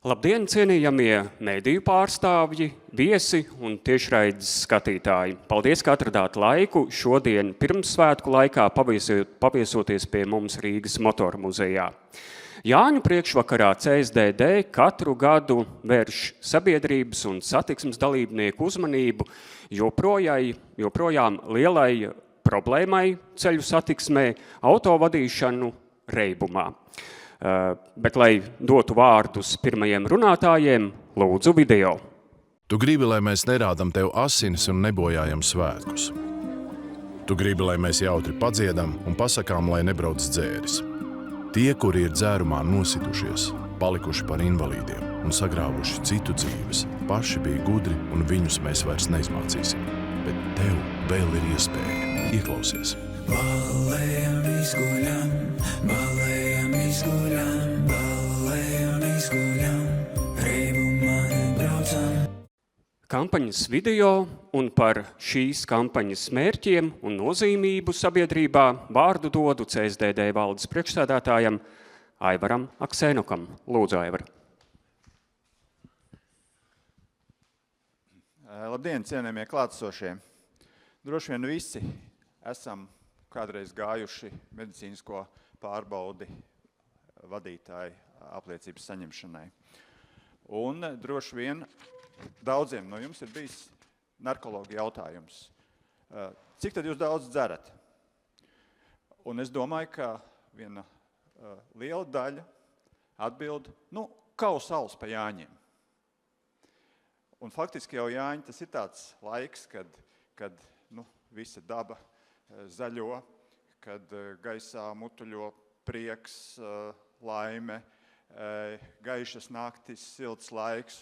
Labdien, cienījamie mediju pārstāvji, viesi un tiešraides skatītāji. Paldies, ka atradāt laiku šodien pirmssvētku laikā paviesoties pie mums Rīgas motoru muzejā. Jāņu priekšvakarā CSDD katru gadu vērš sabiedrības un satiksmes dalībnieku uzmanību joprojām lielai problēmai ceļu satiksmē autovadīšanu reibumā. Bet, lai dotu vārdus pirmajiem runātājiem, lūdzu video. Tu gribi, lai mēs nerādam tev asinis un nebojājam svētkus. Tu gribi, lai mēs jautri padziedam un pasakām, lai nebrauc dzēris. Tie, kuri ir dzērumā nositušies, palikuši par invalīdiem un sagrāvuši citu dzīves, paši bija gudri un viņus mēs vairs neizmācīsim. Bet tev vēl ir iespēja. Ieklausies! Balējam izguļam, balējam izguļam, balējam izguļam, reibumā nebraucam. Kampaņas video un par šīs kampaņas mērķiem un nozīmību sabiedrībā vārdu dodu CSDD valdes priekšsēdētājam Aivaram Aksēnokam. Lūdzu, Aivar. Labdien, cienējamie klātesošie! Droši vien visi esam kādreiz gājuši medicīnisko pārbaudi vadītāju apliecības saņemšanai. Un droši vien daudziem no jums ir bijis narkologa jautājums. Cik tad jūs daudz dzerat? Un es domāju, ka viena liela daļa atbild, kaus alus pa Jāņiem. Un faktiski jau Jāņi tas ir tāds laiks, kad visa daba zaļo, kad gaisā mutuļo prieks, laime, gaišas naktis, silts laiks,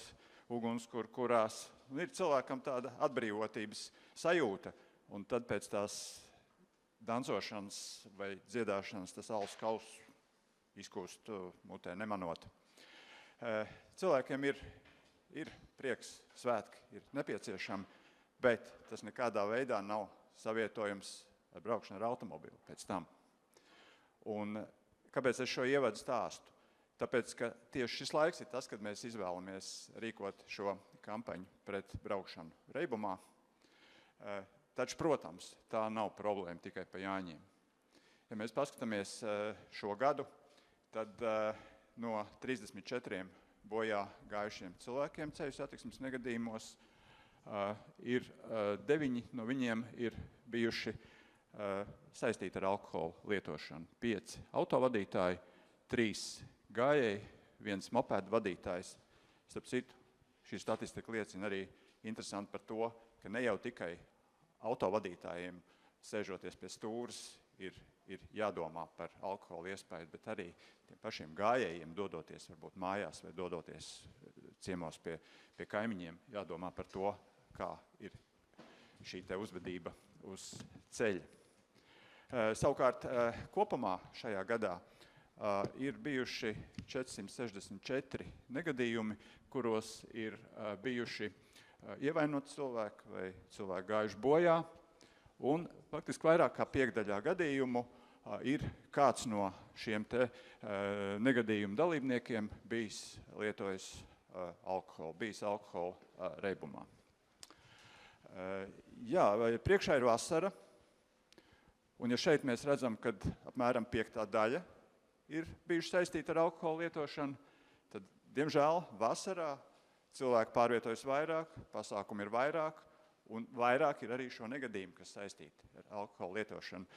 ugunskur kurās. Ir cilvēkam tāda atbrīvotības sajūta, un tad pēc tās dancošanas vai dziedāšanas tas alus kaus izkūst mutē nemanot. Cilvēkiem ir prieks, svētki ir nepieciešami, bet tas nekādā veidā nav savietojams ar braukšanu ar automobili pēc tam. Un kāpēc es šo ievadu stāstu? Tāpēc, ka tieši šis laiks ir tas, kad mēs izvēlamies rīkot šo kampaņu pret braukšanu reibumā. Taču, protams, tā nav problēma tikai pa Jāņiem. Ja mēs paskatāmies šo gadu, tad no 34 bojā gājušiem cilvēkiem ceļu satiksmes negadījumos ir 9 no viņiem ir bijuši saistīti ar alkohola lietošanu. 5 autovadītāji, 3 gājēji, 1 mopēdu vadītājs. Starp citu, šī statistika liecina arī interesanti par to, ka ne jau tikai autovadītājiem sēžoties pie stūres ir jādomā par alkohola iespaidu, bet arī tiem pašiem gājējiem dodoties varbūt mājās vai dodoties ciemos pie kaimiņiem, jādomā par to, kā ir šī te uzvedība uz ceļa. Savukārt, kopumā šajā gadā ir bijuši 464 negadījumi, kuros ir bijuši ievainoti cilvēki vai cilvēki gājuši bojā, un faktiski vairāk kā piekdaļā gadījumu ir kāds no šiem te negadījumu dalībniekiem bijis lietojis alkoholu, bijis alkohola reibumā. Priekšā ir vasara, un ja šeit mēs redzam, ka apmēram 5. daļa ir bijuši saistīti ar alkohola lietošanu, tad, diemžēl, vasarā cilvēki pārvietojas vairāk, pasākumi ir vairāk, un vairāk ir arī šo negadījumu, kas saistīti ar alkohola lietošanu.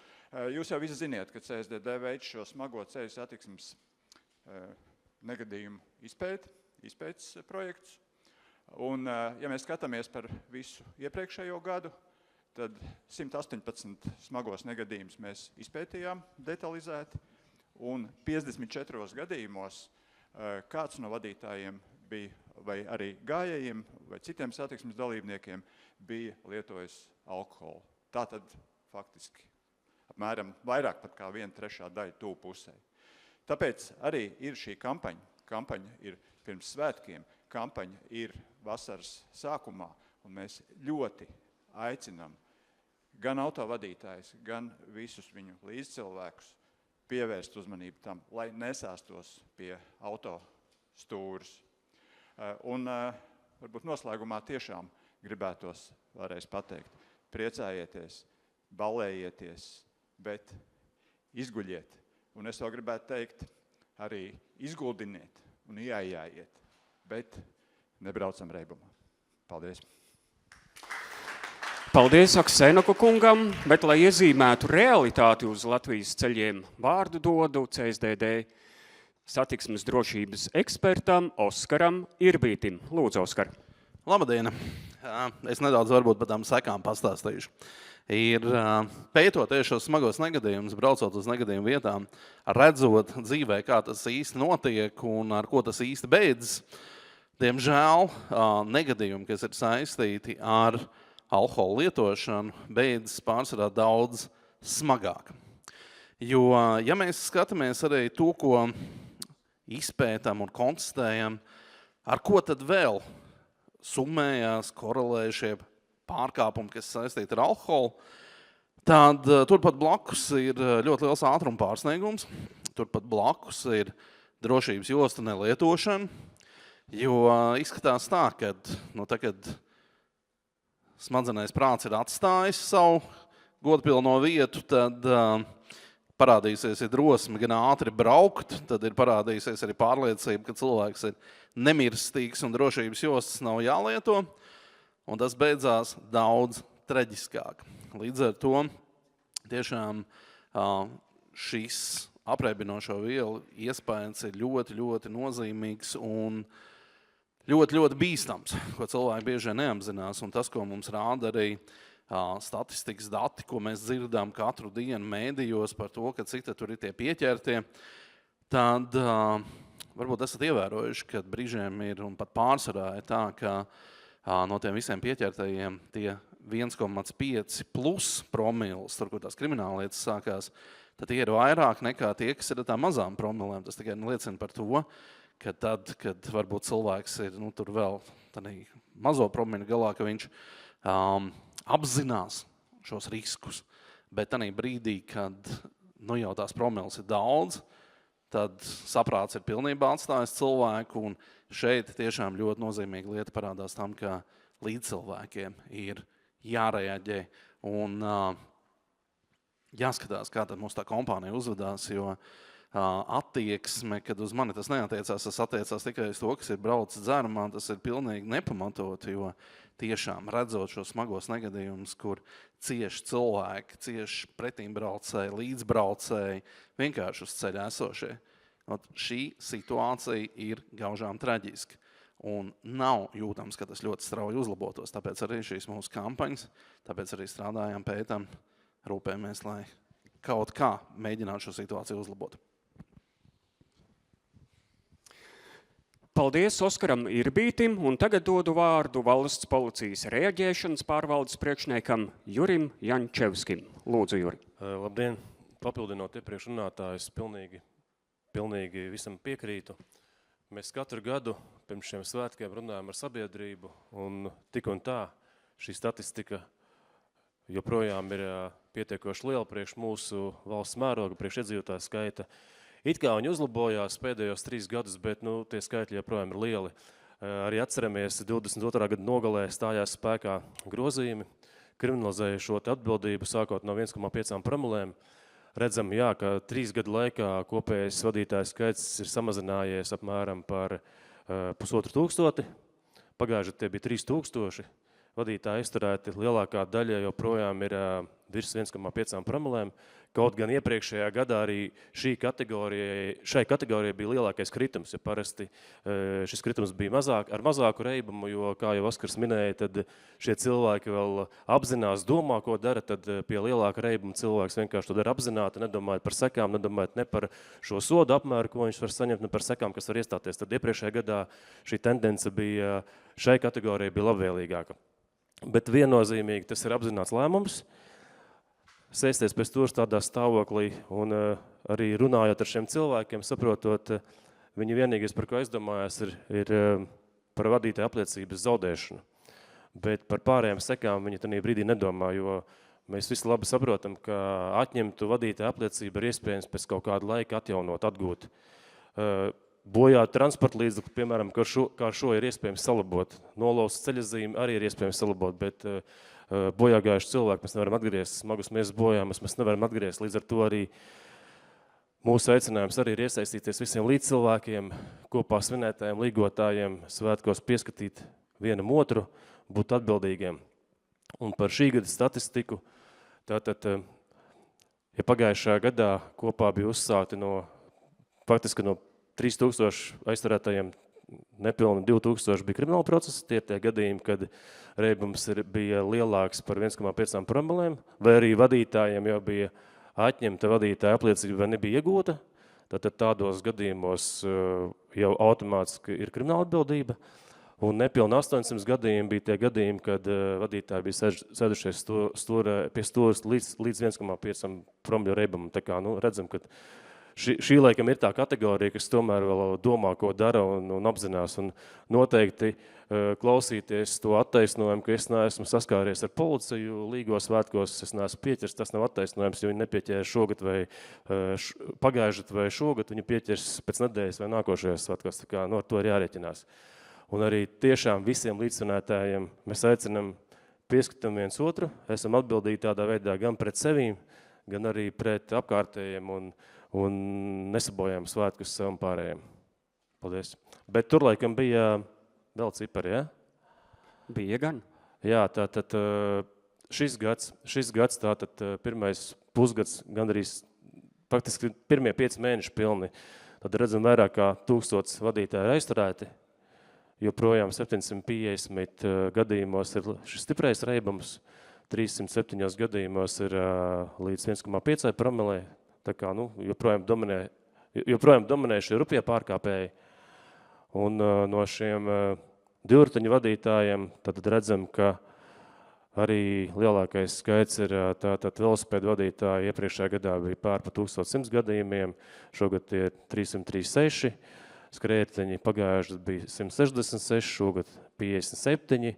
Jūs jau visi ziniet, ka CSDD veids šo smago ceļu satiksmes negadījumu izpētes projekts. Un, ja mēs skatāmies par visu iepriekšējo gadu, tad 118 smagos negadījumus mēs izpētījām detalizēti, un 54 gadījumos kāds no vadītājiem bija, vai arī gājējiem, vai citiem satiksmes dalībniekiem bija lietojis alkoholu. Tātad faktiski apmēram vairāk pat kā 1/3 daļa tuvu pusē. Tāpēc arī ir šī kampaņa. Kampaņa ir pirms svētkiem, kampaņa ir vasaras sākumā, un mēs ļoti aicinām gan autovadītājus, gan visus viņu līdzcilvēkus pievērst uzmanību tam, lai nesāstos pie auto stūres. Un varbūt noslēgumā tiešām gribētos vēlreiz pateikt. Priecājieties, ballējieties, bet izguļiet. Un es vēl gribētu teikt, arī izguldiniet un iejājiet, bet nebraucam reibumā. Paldies! Paldies Aksenoku kungam, bet, lai iezīmētu realitāti uz Latvijas ceļiem, vārdu dodu CSDD satiksmes drošības ekspertam Oskaram Irbītim. Lūdzu, Oskar. Labdien! Es nedaudz varbūt par tām sekām pastāstīšu. Ir pētot tieši šos smagos negadījumus, braucot uz negadījumu vietām, redzot dzīvē, kā tas īsti notiek un ar ko tas īsti beidzas. Diemžēl negadījumi, kas ir saistīti ar alkohola lietošanu, beidzas pārsvarā daudz smagāk. Jo, ja mēs skatāmies arī to, ko izpētam un konstatējam, ar ko tad vēl summējās, korelējušie pārkāpumi, kas saistīti ar alkoholu, tad turpat blakus ir ļoti liels ātruma pārsniegums, turpat blakus ir drošības josta nelietošana, jo izskatās tā, ka tagad smadzenais prāts ir atstājis savu godpilno vietu, tad parādīsies drosme gan ātri braukt, tad ir parādīsies arī pārliecība, ka cilvēks ir nemirstīgs un drošības jostas nav jālieto, un tas beidzās daudz traģiskāk. Līdz ar to tiešām šis apreibinošo vielu iespējas ir ļoti, ļoti nozīmīgs un ļoti, ļoti bīstams, ko cilvēki bieži neapzinās, un tas, ko mums rāda arī statistikas dati, ko mēs dzirdām katru dienu mēdījos par to, ka cik tur ir tie pieķertie, tad varbūt esat ievērojuši, ka brīžiem ir un pat pārsvarā ir tā, ka no tiem visiem pieķertajiem tie 1,5 plus promils, tur, kur tās krimināllietas sākās, tad tie ir vairāk nekā tie, kas ir ar tām mazām promilēm. Tas tikai liecina par to, ka tad, kad varbūt cilvēks ir tur vēl mazo promiļu galā, ka viņš apzinās šos riskus, bet tādā brīdī, kad jau tās promils ir daudz, tad saprāts ir pilnībā atstājis cilvēku, un šeit tiešām ļoti nozīmīga lieta parādās tam, ka līdz cilvēkiem ir jārēģē un jāskatās, kā tad mums tā kompānija uzvedās, jo attieksme, kad uz mani tas neatiecās, tas attiecās tikai uz to, kas ir braucis dzērumā, tas ir pilnīgi nepamatot, jo tiešām redzot šos smagos negadījumus, kur cieši cilvēki, cieši pretimbraucēji, līdzbraucēji, vienkārši uz ceļa esošie. Šī situācija ir gaužām traģiska un nav jūtams, ka tas ļoti strauji uzlabotos. Tāpēc arī šīs mūsu kampaņas, tāpēc arī strādājam, pētam, rūpējamies, lai kaut kā mēģinātu šo situāciju uzlabot. Paldies Oskaram Irbītim, un tagad dodu vārdu Valsts policijas reaģēšanas pārvaldes priekšniekam Jurim Jančevskim. Lūdzu, Juri. Labdien! Papildinot iepriekš runātājus, pilnīgi visam piekrītu. Mēs katru gadu pirms šiem svētkiem runājam ar sabiedrību, un tik un tā šī statistika joprojām ir pietiekoši liela priekš mūsu valsts mēroga, priekš iedzīvotāju skaita. It kā viņi uzlabojās pēdējos 3 gadus, bet tie skaitļi joprojām ir lieli. Arī atceramies, 22. gada nogalē stājās spēkā grozījumi, kriminalizēja šo atbildību sākot no 1,5 promilēm. Redzam, ka 3 gadu laikā kopējais vadītāju skaits ir samazinājies apmēram par 1500. Pagājuši tie bija 3000. Vadītāji izturēti lielākā daļa joprojām ir virs 1,5 promilēm. Kaut gan iepriekšējā gadā arī šai kategorijai bija lielākais kritums, jo parasti šis kritums bija ar mazāku reibumu, jo, kā jau Oskars minēja, tad šie cilvēki vēl apzinās, domā, ko dara, tad pie lielāka reibuma cilvēks vienkārši to dara apzināti, nedomājot par sekām, nedomājot ne par šo sodu apmēru, ko viņš var saņemt, ne par sekām, kas var iestāties. Tad iepriekšējā gadā šī tendence bija, šai kategorijai bija labvēlīgāka. Bet viennozīmīgi tas ir apzināts lēmums, sēsties pēc tur tādā stāvoklī un arī runājot ar šiem cilvēkiem, saprotot, viņi vienīgais, par ko aizdomājās, ir par vadītāju apliecības zaudēšanu. Bet par pārējām sekām viņi tajā brīdī nedomā, jo mēs visi labi saprotam, ka atņemtu vadītāju apliecību ir iespējams pēc kaut kāda laika atjaunot, atgūt. bojāt transporta līdzekli, piemēram, kā šo ir iespējams salabot. Nolauzts ceļazīme arī ir iespējams salabot, bet bojāgājuši cilvēki mēs nevaram atgriezt, smagus miesas bojājumus mēs nevaram atgriezt. Līdz ar to arī mūsu aicinājums arī ir iesaistīties visiem līdzcilvēkiem, kopā svinētājiem, līgotājiem, svētkos pieskatīt vienam otru, būt atbildīgiem. Un par šī gada statistiku, tātad, ja pagājušā gadā kopā bija uzsākti faktiski no 3000 aizturētājiem nepilni 2000 bija krimināla procesi, tie ir tie gadījumi, kad reibums bija lielāks par 1,5 promilēm, vai arī vadītājiem jau bija atņemta vadītāja apliecība vai nebija iegūta, tātad tādos gadījumos jau automātiski ir krimināla atbildība, un nepilni 800 gadījumi bija tie gadījumi, kad vadītāji bija sēdušies pie stūras līdz 1,5 promiļu reibumam. Tā kā redzam, ka šī laikam ir tā kategorija, kas tomēr vēl domā, ko dara un apzinās. Un noteikti klausīties to attaisnojumu, ka es neesmu saskāries ar policiju līgos svētkos, es neesmu pieķers, tas nav attaisnojums, jo viņi nepieķēra šogad vai pagājušat vai šogad, viņi pieķers pēc nedēļas vai nākošajās svētkos. Tā kā ar to ir jārēķinās. Un arī tiešām visiem līdzsvinētājiem mēs aicinam pieskatām viens otru, esam atbildīgi tādā veidā gan pret sevīm, gan arī pret apkārtējiem un nesabojām svētkus sev un pārējiem. Paldies. Bet tur laikam bija vēl cipari, ja? Bija gan. Jā, tātad šis gads, tātad pirmais pusgads, gandrīz faktiski pirmie 5 mēneši pilni, tad redzam vairāk kā 1000 vadītāji ir aizturēti, joprojām 750 gadījumos ir šis stiprais reibums, 307 gadījumos ir līdz 1,5 promilē, tā kā, joprojām dominē šie rupjie pārkāpēji. Un no šiem divriteņu vadītājiem tad redzam, ka arī lielākais skaits ir tātad velosipēdu vadītāji. Iepriekšējā gadā bija pār pa 1100 gadījumiem, šogad tie 336, skrējēji pagājuši bija 166, šogad 57,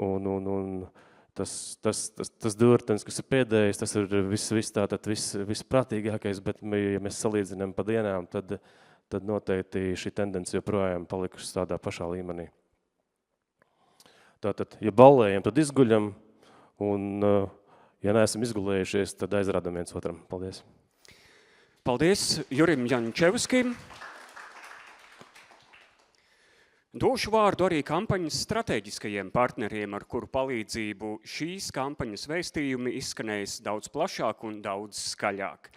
un tas divritenis, kas ir pēdējais, tas ir viss prātīgākais, bet, ja mēs salīdzinām pa dienām, tad noteikti šī tendence joprojām palikušas tādā pašā līmenī. Tātad, ja ballējam, tad izguļam, un, ja neesam izgulējušies, tad aizrādam viens otram. Paldies. Paldies Jurim Jančevskim. Došu vārdu arī kampaņas strateģiskajiem partneriem, ar kuru palīdzību šīs kampaņas vēstījumi izskanēs daudz plašāk un daudz skaļāk.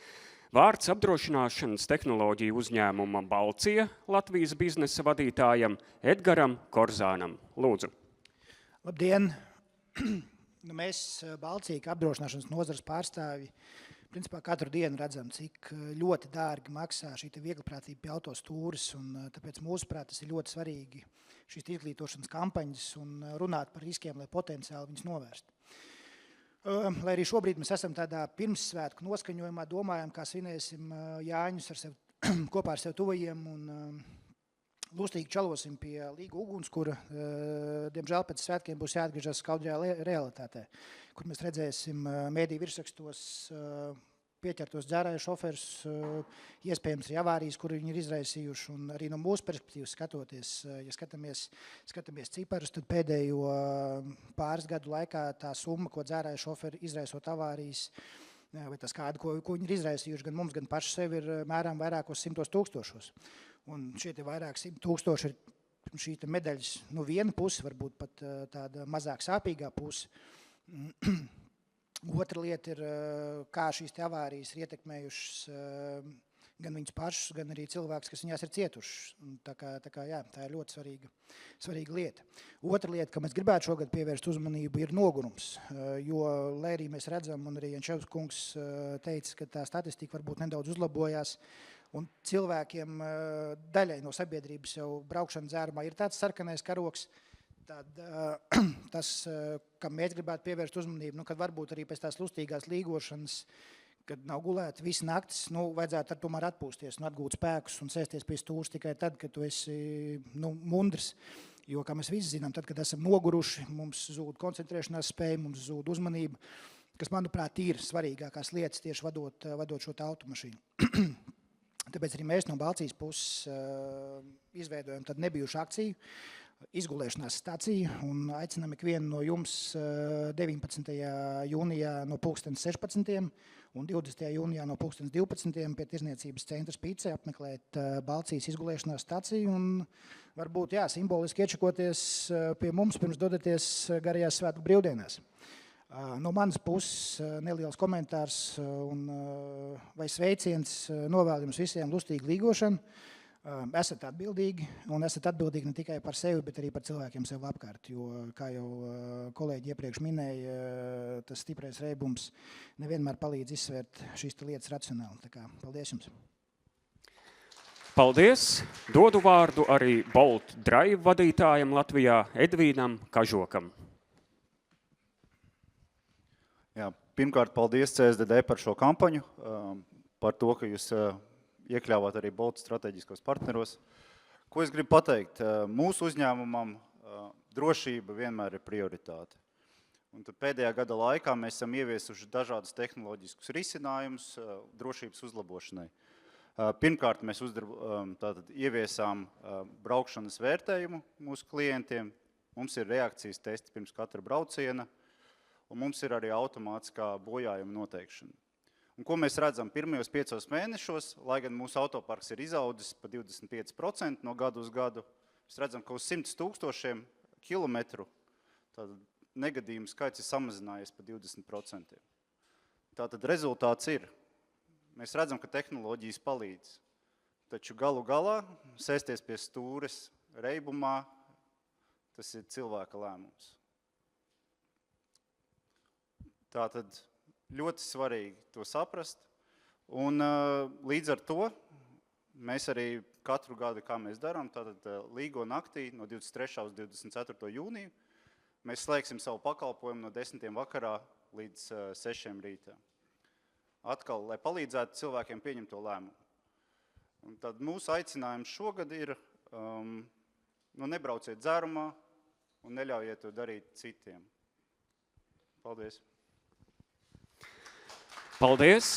Vārds apdrošināšanas tehnoloģiju uzņēmuma Balcija Latvijas biznesa vadītājam Edgaram Korzānam. Lūdzu. Labdien! Mēs Balcija, kā apdrošināšanas nozares pārstāvji, principā katru dienu redzam, cik ļoti dārgi maksā šī viegliprātība pie autostūras, un tāpēc mūsuprāt tas ir ļoti svarīgi šīs izglītošanas kampaņas un runāt par riskiem, lai potenciāli viņus novērst. Lai arī šobrīd mēs esam tādā pirmssvētku noskaņojumā, domājam, kā svinēsim Jāņus kopā ar sev tuvajiem un lustīgi čalosim pie Līga ugunskura. Diemžēl pēc svētkiem būs jāatgriežas skaudrajā realitātē, kur mēs redzēsim mēdī virsrakstos pieķertos dzērāju šoferus, iespējams arī avārijas, kuru viņi ir izraisījuši, un arī no mūsu perspektīvas skatoties, ja skatāmies ciparus, tad pēdējo pāris gadu laikā tā summa, ko dzērāju šoferi izraisot avārijas, vai tas kādu, ko viņi ir izraisījuši gan mums, gan paši sevi, ir mērām vairākos 100 000. Un šie vairāk 100 000 ir šī medaļas, viena puse, varbūt pat tāda mazāk sāpīgā puse. Otra lieta ir, kā šīs avārijas ir ietekmējušas gan viņus pašus, gan arī cilvēkus, kas viņās ir cietušas. Tā kā jā, tā ir ļoti svarīga lieta. Otra lieta, ka mēs gribētu šogad pievērst uzmanību, ir nogurums, jo, lai arī mēs redzam, un arī Jančevs kungs teica, ka tā statistika varbūt nedaudz uzlabojās, un cilvēkiem daļai no sabiedrības jau braukšana dzērumā ir tāds sarkanais karoks, tad tas, kam mēs gribētu pievērst uzmanību, kad varbūt arī pēc tās lustīgās līgošanas, kad nav gulēti visi naktis, vajadzētu tomēr atpūsties un atgūt spēkus un sēsties pie stūras tikai tad, kad tu esi mundrs. Jo, kā mēs visi zinām, tad, kad esam noguruši, mums zūd koncentrēšanās spēja, mums zūd uzmanība, kas, manuprāt, ir svarīgākās lietas tieši vadot šo automašīnu. Tāpēc arī mēs no Balcijas puses izveidojam tādu nebijušu akciju, izgulēšanās staciju, un aicinām ikvienu no jums 19. jūnijā no 16. un 20. jūnijā no 12. pie Tirzniecības centra Spīcē apmeklēt Balcijas izgulēšanās staciju un varbūt, simboliski iečakoties pie mums pirms dodaties garajās svētku brīvdienās. No manas puses neliels komentārs vai sveiciens novēl jums visiem lustīgu līgošanu. Esat atbildīgi, un esat atbildīgi ne tikai par sevi, bet arī par cilvēkiem sev apkārt, jo, kā jau kolēģi iepriekš minēja, tas stiprais reibums nevienmēr palīdz izsvērt šīs lietas racionāli. Tā kā, paldies jums! Paldies! Dodu vārdu arī Bolt Drive vadītājam Latvijā Edvīnam Kažokam. Jā, pirmkārt, paldies CSDD par šo kampaņu, par to, ka jūs iekļāvāt arī Bolt strateģiskos partneros. Ko es gribu pateikt? Mūsu uzņēmumam drošība vienmēr ir prioritāte. Un tad pēdējā gada laikā mēs esam ieviesuši dažādus tehnoloģiskus risinājumus drošības uzlabošanai. Pirmkārt, mēs ieviesām braukšanas vērtējumu mūsu klientiem. Mums ir reakcijas testi pirms katra brauciena, un mums ir arī automātiskā bojājuma noteikšana. Un ko mēs redzam pirmajos 5 mēnešos, lai gan mūsu autoparks ir izaudzis pa 25% no gadu uz gadu, mēs redzam, ka uz 100 000 kilometru negadījumu skaits ir samazinājies pa 20%. Tātad rezultāts ir. Mēs redzam, ka tehnoloģijas palīdz, taču galu galā sēsties pie stūres reibumā, tas ir cilvēka lēmums. Tātad ļoti svarīgi to saprast, un līdz ar to mēs arī katru gadu, kā mēs darām, tātad līgo naktī no 23. uz 24. jūniju, mēs slēgsim savu pakalpojumu no 10. vakarā līdz 6. rītā. Atkal, lai palīdzētu cilvēkiem pieņemt to lēmumu. Un tad mūsu aicinājums šogad ir, nebrauciet dzērumā un neļaujiet to darīt citiem. Paldies! Paldies!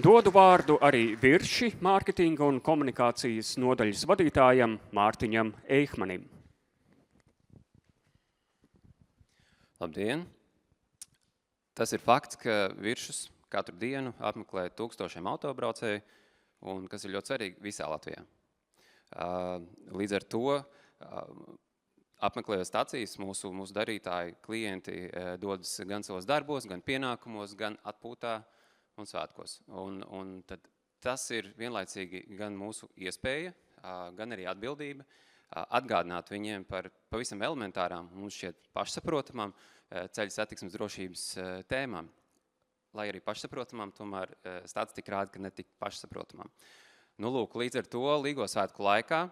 Dodu vārdu arī Virši mārketinga un komunikācijas nodaļas vadītājam Mārtiņam Eihmanim. Labdien! Tas ir fakts, ka Viršus katru dienu apmeklē 1000 autobraucēju, un kas ir ļoti svarīgi visā Latvijā. Līdz ar to, apmeklējot stacijas, mūsu darītāji, klienti dodas gan savos darbos, gan pienākumos, gan atpūtā un svētkos. Un tad tas ir vienlaicīgi gan mūsu iespēja, gan arī atbildība atgādināt viņiem par pavisam elementārām, mums šķiet pašsaprotamām ceļu satiksmes drošības tēmām. Lai arī pašsaprotamām, tomēr statistika rāda, ka ne tik pašsaprotamām. Lūk, līdz ar to Līgo svētku laikā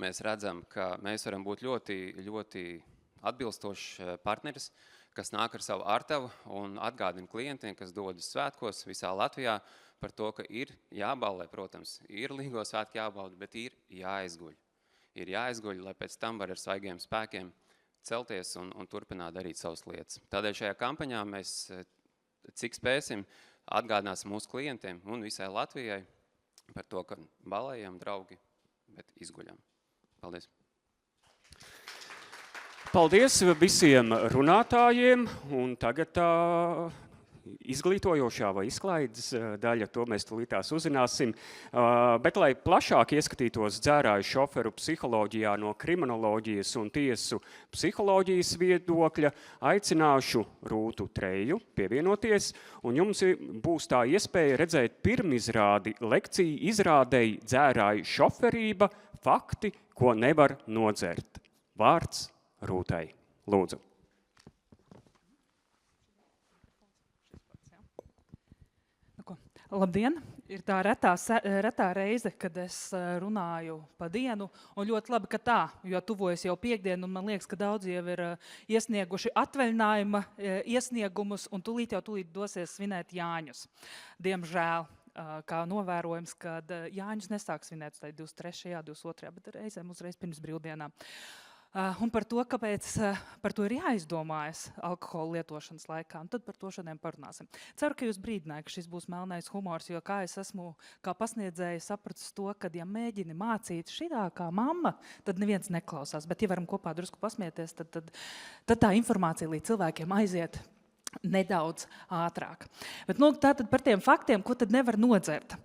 mēs redzam, ka mēs varam būt ļoti, ļoti atbilstošs partneris, kas nāk ar savu ārtavu un atgādina klientiem, kas dodas svētkos visā Latvijā par to, ka ir jāballē, protams, ir Līgo svētki jābauda, bet ir jāizguļ. Ir jāizguļ, lai pēc tam var ar svaigiem spēkiem celties un turpināt darīt savas lietas. Tādēļ šajā kampaņā mēs cik spēsim, atgādināsim mūsu klientiem un visai Latvijai par to, ka balējam, draugi, bet izguļam. Paldies! Paldies visiem runātājiem, un tagad izglītojošā vai izklaides daļa, to mēs tūlītās uzzināsim. Bet, lai plašāk ieskatītos dzērāju šoferu psiholoģijā no kriminoloģijas un tiesu psiholoģijas viedokļa, aicināšu Rūtu Treju pievienoties, un jums būs tā iespēja redzēt pirmizrādi lekciju izrādēji dzērāju šoferība, fakti, ko nevar nodzert. Vārds Rūtai. Lūdzu. Labdien! Ir tā retā reize, kad es runāju pa dienu, un ļoti labi, ka tā, jo tuvojas jau piektdiena, un man liekas, ka daudzi jau ir iesnieguši atvaļinājuma iesniegumus, un tūlīt dosies svinēt Jāņus. Diemžēl, kā novērojams, kad Jāņus nesāk svinēt 23. 22. bet reizēm uzreiz pirms brīvdienām. Un par to, kāpēc par to ir jāizdomājas alkohola lietošanas laikā. Un tad par to šodien parunāsim. Ceru, ka jūs brīdināja, ka šis būs melnais humors, jo kā es esmu kā pasniedzēja sapratis to, ka ja mēģini mācīt šitā kā mamma, tad neviens neklausās. Bet ja varam kopā drusku pasmieties, tad tā informācija līdz cilvēkiem aiziet nedaudz ātrāk. Bet tātad par tiem faktiem, ko tad nevar nodzert.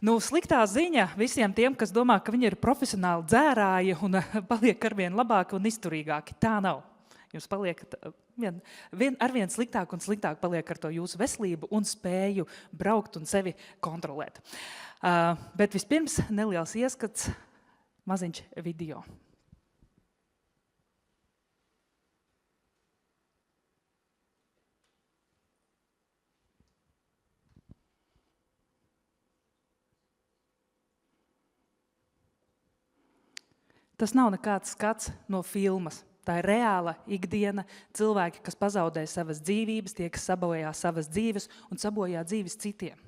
Sliktā ziņa visiem tiem, kas domā, ka viņi ir profesionāli dzērāji un paliek arvien labāki un izturīgāki. Tā nav. Jūs paliekat arvien sliktāk un sliktāk paliek ar to jūsu veselību un spēju braukt un sevi kontrolēt. Bet vispirms neliels ieskats, maziņš video. Tas nav nekāds skats no filmas. Tā ir reāla ikdiena, cilvēki, kas pazaudē savas dzīvības, tie, kas sabojā savas dzīves un sabojā dzīves citiem.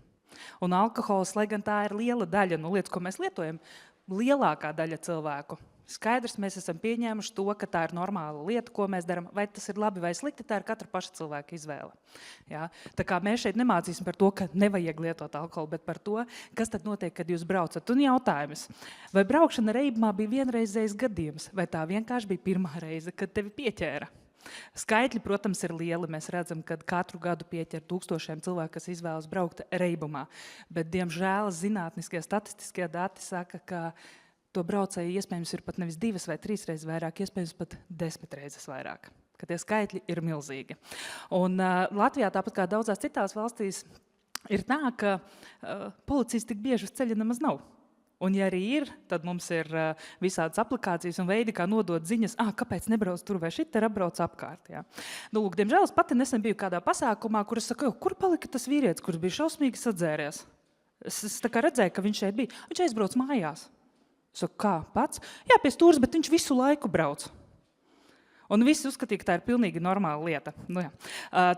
Un alkohols, lai gan tā ir liela daļa no lietas, ko mēs lietojam, lielākā daļa cilvēku. Skaidrs, mēs esam pieņēmuši to, ka tā ir normāla lieta, ko mēs darām. Vai tas ir labi vai slikti, tā ir katra paša cilvēka izvēle. Ja? Tā kā mēs šeit nemācīsim par to, ka nevajag lietot alkoholu, bet par to, kas tad notiek, kad jūs braucat. Un jautājums, vai braukšana reibumā bija vienreizējs gadījums, vai tā vienkārši bija pirmā reize, kad tevi pieķēra? Skaitļi, protams, ir lieli. Mēs redzam, ka katru gadu pieķer tūkstošiem cilvēku, kas izvēlas braukt reibumā. Bet, diemžēl, zinātniskie, statistiskie dati saka, ka to braucēju iespējams ir pat nevis 2 vai 3 reizes vairāk, iespējams pat 10 reizes vairāk. Ka tie skaitļi ir milzīgi. Un Latvijā, tāpat kā daudzās citās valstīs, ir tā, ka policijas tik bieži uz ceļa nemaz nav. Un ja arī ir, tad mums ir visādas aplikācijas un veidi, kā nodot ziņas, kāpēc nebrauc tur vai šit, ir apbrauc apkārt. Ja. Diemžēl es pati nesen biju kādā pasākumā, kur es saku, kur palika tas vīrietis, kurš bija šausmīgi sadzēries? Es tā kā redzēju, ka viņš šeit bija. Viņš aizbrauc mājās. Saku, kā pats? Jā, pie stūres, bet viņš visu laiku brauc. Un visi uzskatīja, ka tā ir pilnīgi normāla lieta.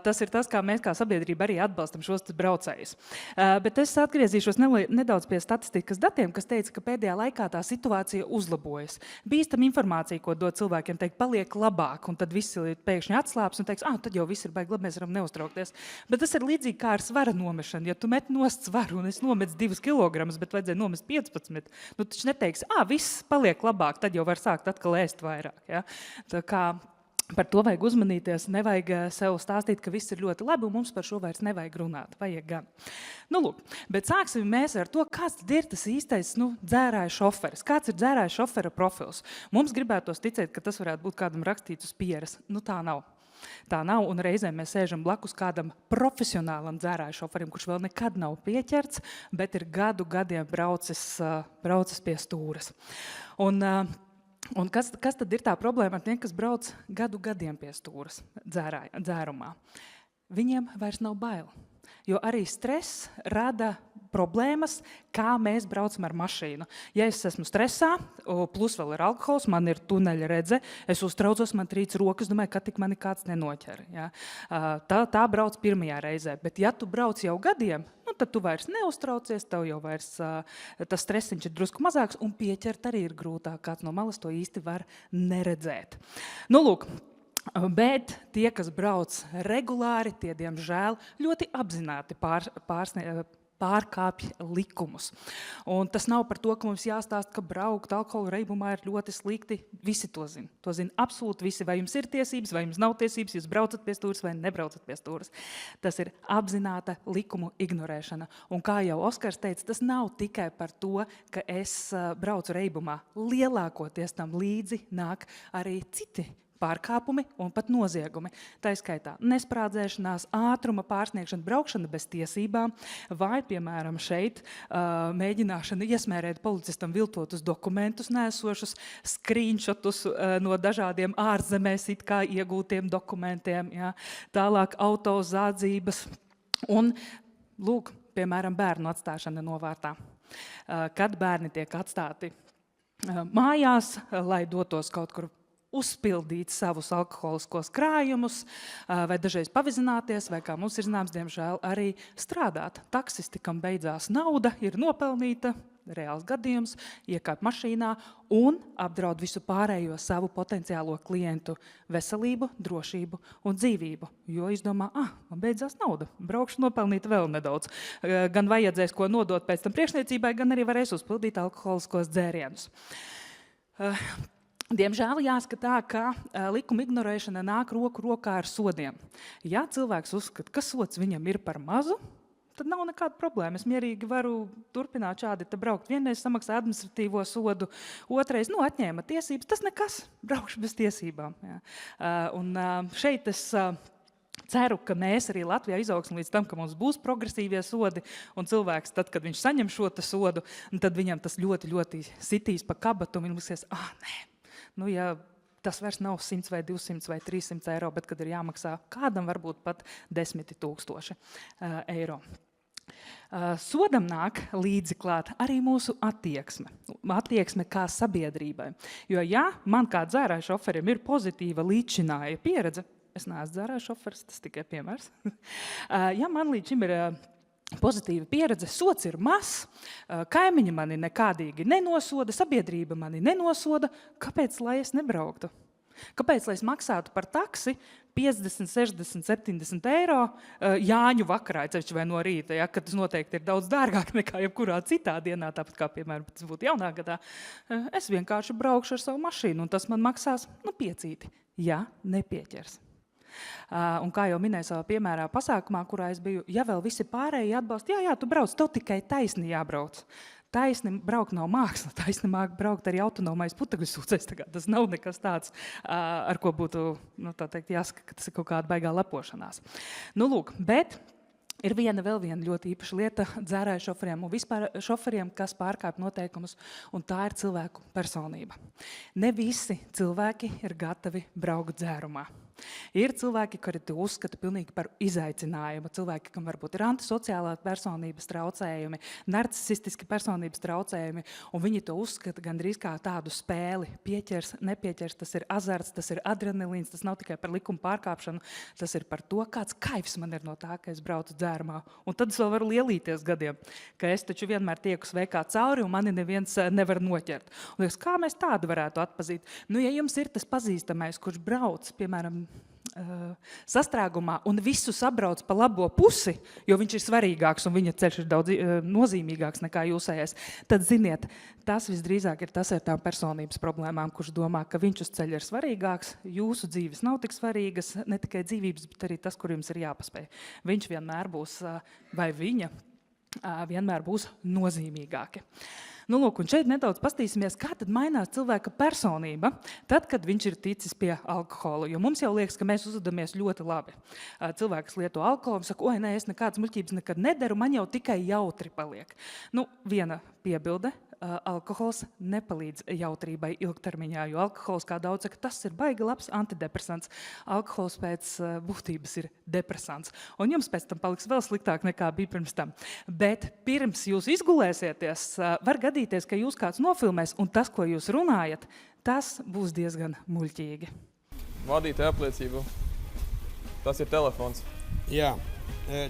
Tas ir tas, kā mēs kā sabiedrība arī atbalstam šos braucējus. Bet es atgriezīšos nedaudz pie statistikas datiem, kas teica, ka pēdējā laikā tā situācija uzlabojas. Bīstam informācija, ko dod cilvēkiem, teikt, paliek labāk, un tad visi pēkšņi atslāps un teiks, tad jau viss ir baigi labi, mēs varam neuztraukties. Bet tas ir līdzīgi kā ar svara nomešanu. Ja tu met nost svaru un es nomets 2 kilogramus, bet vajadzēja nomest 15, taču neteiksi, viss paliek labāk, tad jau var sākt atkal ēst vairāk. Ja? Tā kā par to vajag uzmanīties, nevajag sev stāstīt, ka viss ir ļoti labi, un mums par šo vairs nevajag runāt. Vajag gan. Bet sāksim mēs ar to, kāds tad ir tas īstais dzērāja šoferis. Kāds ir dzērāja šofera profils? Mums gribētos ticēt, ka tas varētu būt kādam rakstīts uz pieres. Tā nav. Tā nav, un reizēm mēs sēžam blakus kādam profesionālam dzērāja šoferim, kurš vēl nekad nav pieķerts, bet ir gadiem braucis pie stūres. Un kas tad ir tā problēma ar tiem, kas brauc gadiem pie stūras dzērumā? Viņiem vairs nav bail. Jo arī stress rada problēmas, kā mēs braucam ar mašīnu. Ja es esmu stresā, plus vēl ir alkohols, man ir tuneļa redze, es uztraucos, man trīc rokas, domāju, ka tik mani kāds nenoķer. Ja? Tā brauc pirmajā reizē. Bet ja tu brauc jau gadiem, tad tu vairs neuztraucies, tev jau vairs tas stresiņš ir drusku mazāks, un pieķert arī ir grūtāk. Kāds no malas to īsti var neredzēt. Bet tie, kas brauc regulāri, tie, diemžēl, ļoti apzināti pārkāpj likumus. Un tas nav par to, ka mums jāstāst, ka braukt alkohola reibumā ir ļoti slikti. Visi to zina. To zina absolūti visi. Vai jums ir tiesības, vai jums nav tiesības, jūs braucat pie stūres vai nebraucat pie stūres. Tas ir apzināta likumu ignorēšana. Un kā jau Oskars teica, tas nav tikai par to, ka es braucu reibumā. Lielākoties tam līdzi nāk arī citi pārkāpumi un pat noziegumi. Tā skaitā nesprādzēšanās, ātruma pārsniegšana, braukšana bez tiesībām vai, piemēram, šeit mēģināšana iesmērēt policistam viltotus dokumentus nesošus, screenshotus no dažādiem ārzemēs it kā iegūtiem dokumentiem, ja? Tālāk auto zādzības un, piemēram, bērnu atstāšana novārtā. Kad bērni tiek atstāti mājās, lai dotos kaut kur uzpildīt savus alkoholiskos krājumus, vai dažreiz pavizināties, vai, kā mums ir zināms, diemžēl arī strādāt. Taksisti, kam beidzās nauda, ir nopelnīta, reāls gadījums, iekāp mašīnā un apdraud visu pārējo savu potenciālo klientu veselību, drošību un dzīvību. Jo izdomā, man beidzās nauda, braukšu nopelnīt vēl nedaudz. Gan vajadzēs ko nodot pēc tam priekšniecībai, gan arī varēs uzpildīt alkoholiskos dzērienus. Diemžēl jāsaka tā, ka likuma ignorēšana nāk roku rokā ar sodiem. Ja cilvēks uzskata, ka sods viņam ir par mazu, tad nav nekāda problēma. Es mierīgi varu turpināt šādi te braukt. Vienreiz samaksā administratīvo sodu, otrais, atņēma tiesības. Tas nekas, braukšu bez tiesībām. Jā. Un šeit es ceru, ka mēs arī Latvijā izaugsim līdz tam, ka mums būs progresīvie sodi, un cilvēks, tad, kad viņš saņem šo sodu, tad viņam tas ļoti, ļoti sitīs pa kabatu, un viņš liksies, nē, ja tas vairs nav 100 vai 200 vai 300 eiro, bet kad ir jāmaksā kādam varbūt pat 10 000 eiro. Sodam nāk līdzi klāt arī mūsu attieksme kā sabiedrībai. Jo ja man kā dzērāja šoferim ir pozitīva līdzšināja pieredze, es neesmu dzērāja šoferis, tas tikai piemērs, ja man līdz šim ir pozitīva pieredze, sots ir mazs, kaimiņi mani nekādīgi nenosoda, sabiedrība mani nenosoda, kāpēc lai es nebrauktu? Kāpēc, lai es maksātu par taksi 50, 60, 70 eiro Jāņu vakarā, vai no rīta, ja, kad tas noteikti ir daudz dārgāk nekā jebkurā citā dienā, tāpat kā, piemēram, tas būtu jaunā gadā. Es vienkārši braukšu ar savu mašīnu, un tas man maksās 5, ja nepieķers. Un kā jau minēju savā piemērā pasākumā, kurā es biju, ja vēl visi pārējie atbalsta, jā, tu brauc, tev tikai taisni jābrauc. Taisni braukt nav māksla, taisni māk braukt arī autonomais putekļu sūcējs. Tas nav nekas tāds, ar ko būtu jāsaka, ka tas ir kaut kāda baigā lepošanās. Lūk, bet ir vēl viena ļoti īpaša lieta dzērāju šoferiem un vispār šoferiem, kas pārkāp noteikumus, un tā ir cilvēku personība. Ne visi cilvēki ir gatavi braukt dzērumā. Ir cilvēki, kuri to uzskata pilnīgi par izaicinājumu. Cilvēki, kam varbūt ir antisociālā personības traucējumi, narcisistiski personības traucējumi, un viņi to uzskata gandrīz kā tādu spēli. Pieķers, nepieķers, tas ir azarts, tas ir adrenalīns, tas nav tikai par likuma pārkāpšanu, tas ir par to, kāds kaifs man ir no tā, ka es braucu dzērumā. Un tad es vēl varu lielīties gadiem, ka es taču vienmēr tieku sveikā cauri, un mani neviens nevar noķert. Un liekas, kā mēs tādu varētu atpazīt? Ja jums ir tas pazīstamais, kurš brauc, piemēram, sastrēgumā un visu sabrauc pa labo pusi, jo viņš ir svarīgāks un viņa ceļš ir daudz nozīmīgāks nekā jūsējais, tad ziniet, tas visdrīzāk ir tas ar tām personības problēmām, kurš domā, ka viņš uz ceļa ir svarīgāks, jūsu dzīves nav tik svarīgas, ne tikai dzīvības, bet arī tas, kur jums ir jāpaspēj. Viņš vienmēr būs, vai viņa vienmēr būs nozīmīgāki. Lūk, un šeit nedaudz pastīsimies, kā tad mainās cilvēka personība, tad, kad viņš ir ticis pie alkohola. Jo mums jau liekas, ka mēs uzvedamies ļoti labi. Cilvēks lieto alkoholu un saka, nē, es nekādas muļķības nekad nedaru, man jau tikai jautri paliek. Viena piebilde. Alkohols nepalīdz jautrībai ilgtermiņā, jo alkohols, kā daudz saka, tas ir baigi labs antidepresants. Alkohols pēc būtības ir depresants. Un jums pēc tam paliks vēl sliktāk nekā bija pirms tam. Bet pirms jūs izgulēsieties, var gadīties, ka jūs kāds nofilmēs, un tas, ko jūs runājat, tas būs diezgan muļķīgi. Vadītāja apliecību. Tas ir telefons. Jā,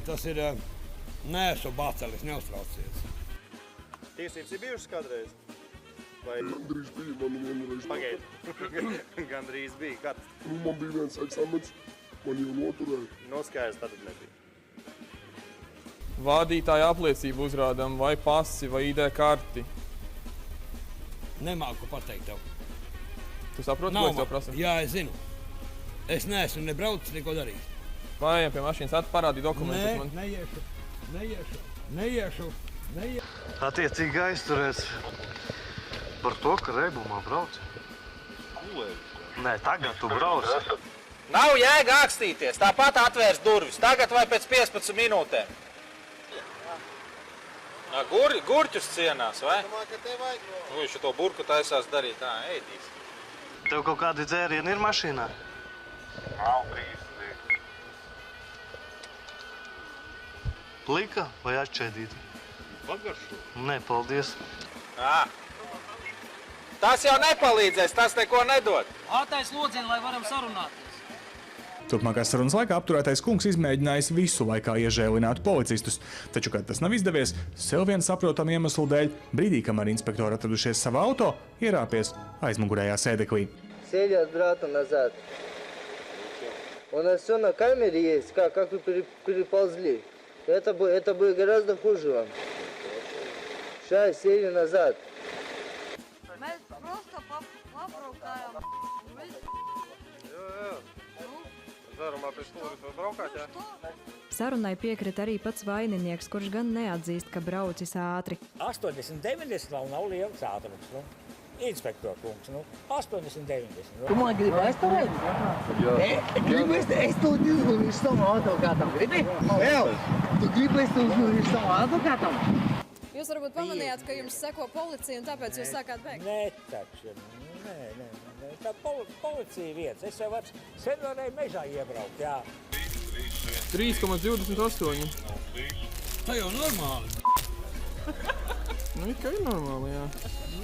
tas ir neesmu bacelis, neuztraucies. Tiesības ir bijušas kādreiz? Vai... Gandrīz bija, man vienreiz. Pagaid. Gandrīz bija. Kad? Man bija viens eksāmens, man jau noturēja. Noskaidrs tad nebija. Vadītāja apliecību uzrādām vai pasi vai ID karti. Nemāku pateikt tev. Tu saproti, ko es tev prasu? Jā, es zinu. Es neesmu nebraucis, neko darīt. Vai pie mašīnas parādīja dokumentus? Neiešu. Attiecīgi aizturēts par to, ka reibumā brauc. Nē, tagad tu brauc. Nav jēga ākstīties, tāpat atvērs durvis. Tagad vai pēc 15 minūtēm? Gurķus cienās, vai? Viņš to burku taisās darīt, ēdīs. Tev kaut kādi dzērieni ir mašīnā? Nav brīzi. Plika vai atšķēdīta? Pagaršu? Nē, paldies. Tas jau nepalīdzēs, tas neko nedod. Ātais lodzieni, lai varam sarunāties. Turpmākās sarunas laikā apturētais kungs izmēģinājis visu laikā iežēlināt policistus, taču, kad tas nav izdevies, sev vien saprotam iemeslu dēļ, brīdī, kamēr inspektori atradušies savā auto, ierāpies aizmugurējā sēdeklī. Сели обратно назад. У нас все на камере есть, как вы переползли. Это будет гораздо хуже вам. Сейчас сели назад. Mēs просто pabraukājām. Dzērumā pēc stūris var braukāt, jā? Sarunai piekrita arī pats vaininieks, kurš gan neatzīst, ka braucis ātri. 80-90 nav liels ātrums. Inspektor kungs, 80-90. Tu man gribi aizstāvēt? Gribi es to uzlūdīšu savam advokātam, gribi? Vēl! Tu gribi es to uzlūdīšu savam advokātam? Jūs varbūt pamanījāt, ka jums seko policija un tāpēc jūs sākāt bēgt? Nē, taču, nē. Tā policija vietas. Es jau varu sen varēju mežā iebraukt, jā. 3,28. Tā jau normāli. It kā ir normāli, jā.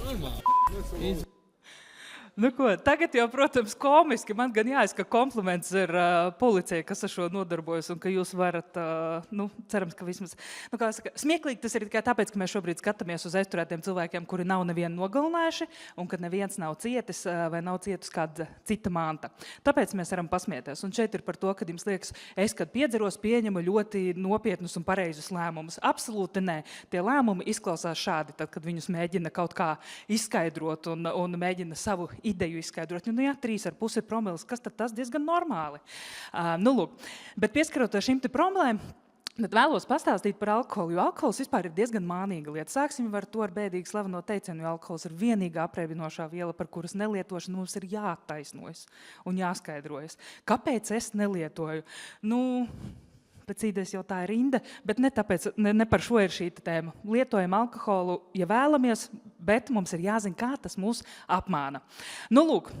Normāli. Nu ko, tagad jau, protams, komiski. Man gan jāizska kompliments ir policijai, kas ar šo nodarbojas, un ka jūs varat, cerams, ka vismaz, kā saka, smieklīgi tas ir tikai tāpēc, ka mēs šobrīd skatāmies uz aizturētiem cilvēkiem, kuri nav nevienu nogalinājuši, un ka neviens nav cietis vai nav cietus kāda cita manta. Tāpēc mēs varam pasmieties. Un šeit ir par to, kad jums liekas, es, kad piedzeros, pieņemu ļoti nopietnus un pareizus lēmumus. Absolūti nē. Tie lēmumi izklausās šādi, tad, kad viņus mēģina kaut kā izskaidrot un mēģina savu ideju izskaidrot. Nu jā, 3,5 promils, kas tad tas diezgan normāli. Lūk, bet pieskaroties šim te promilēm, tad vēlos pastāstīt par alkoholu, jo alkohols vispār ir diezgan mānīga lieta. Sāksim ar to ar bēdīgi slaveno teicienu, jo alkohols ir vienīgā apreibinošā viela, par kuras nelietošanu mums ir jāattaisnojas un jāskaidrojas. Kāpēc es nelietoju? Pēc idejas jau tā ir rinda, bet ne par šo ir šī tēma. Lietojam alkoholu, ja vēlamies, bet mums ir jāzina, kā tas mūs apmāna. Lūk,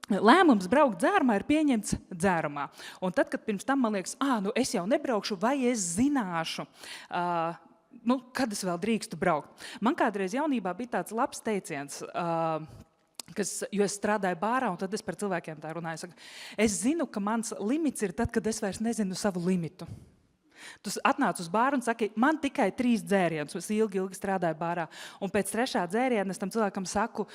lēmums braukt dzērumā ir pieņemts dzērumā. Un tad, kad pirms tam man liekas, es jau nebraukšu, vai es zināšu, kad es vēl drīkstu braukt. Man kādreiz jaunībā bija tāds labs teiciens, jo es strādāju bārā, un tad es par cilvēkiem tā runāju. Es zinu, ka mans limits ir tad, kad es vairs nezinu savu limitu. Tu atnāc uz bāru un saki, man tikai 3 dzērienus, es ilgi strādāju bārā. Un pēc 3. dzēriena es tam cilvēkam saku,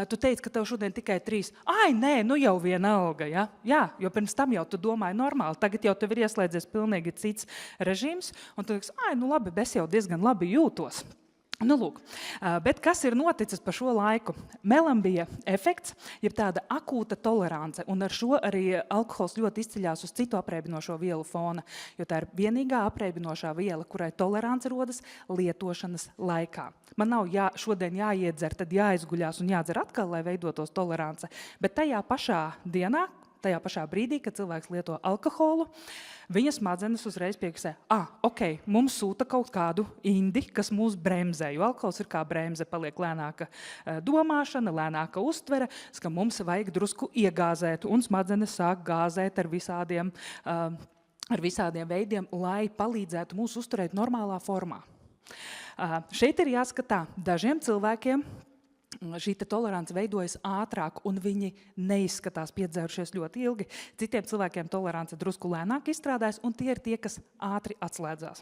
tu teici, ka tev šodien tikai 3. Ai, nē, jau vienalga, ja? Jā, jo pirms tam jau tu domāji normāli. Tagad jau tev ir ieslēdzies pilnīgi cits režīms, un tu teiks, labi, es jau diezgan labi jūtos. Lūk, bet kas ir noticis pa šo laiku? Melam bija efekts, jeb tāda akūta tolerance, un ar šo arī alkohols ļoti izceļās uz citu apreibinošo vielu fona, jo tā ir vienīgā apreibinošā viela, kurai tolerance rodas lietošanas laikā. Man nav šodien jāiedzer, tad jāizguļās un jādzer atkal, lai veidotos tolerance, bet tajā pašā dienā, tajā pašā brīdī, kad cilvēks lieto alkoholu, viņa smadzenes uzreiz pieksē, mums sūta kaut kādu indi, kas mūs bremzē, jo alkohols ir kā bremze, paliek lēnāka domāšana, lēnāka uztvere, ka mums vajag drusku iegāzēt, un smadzenes sāk gāzēt ar visādiem veidiem, lai palīdzētu mūs uzturēt normālā formā. Šeit ir jāskatā, dažiem cilvēkiem šī tolerance veidojas ātrāk, un viņi neizskatās piedzērušies ļoti ilgi. Citiem cilvēkiem tolerance drusku lēnāk izstrādājas, un tie ir tie, kas ātri atslēdzās.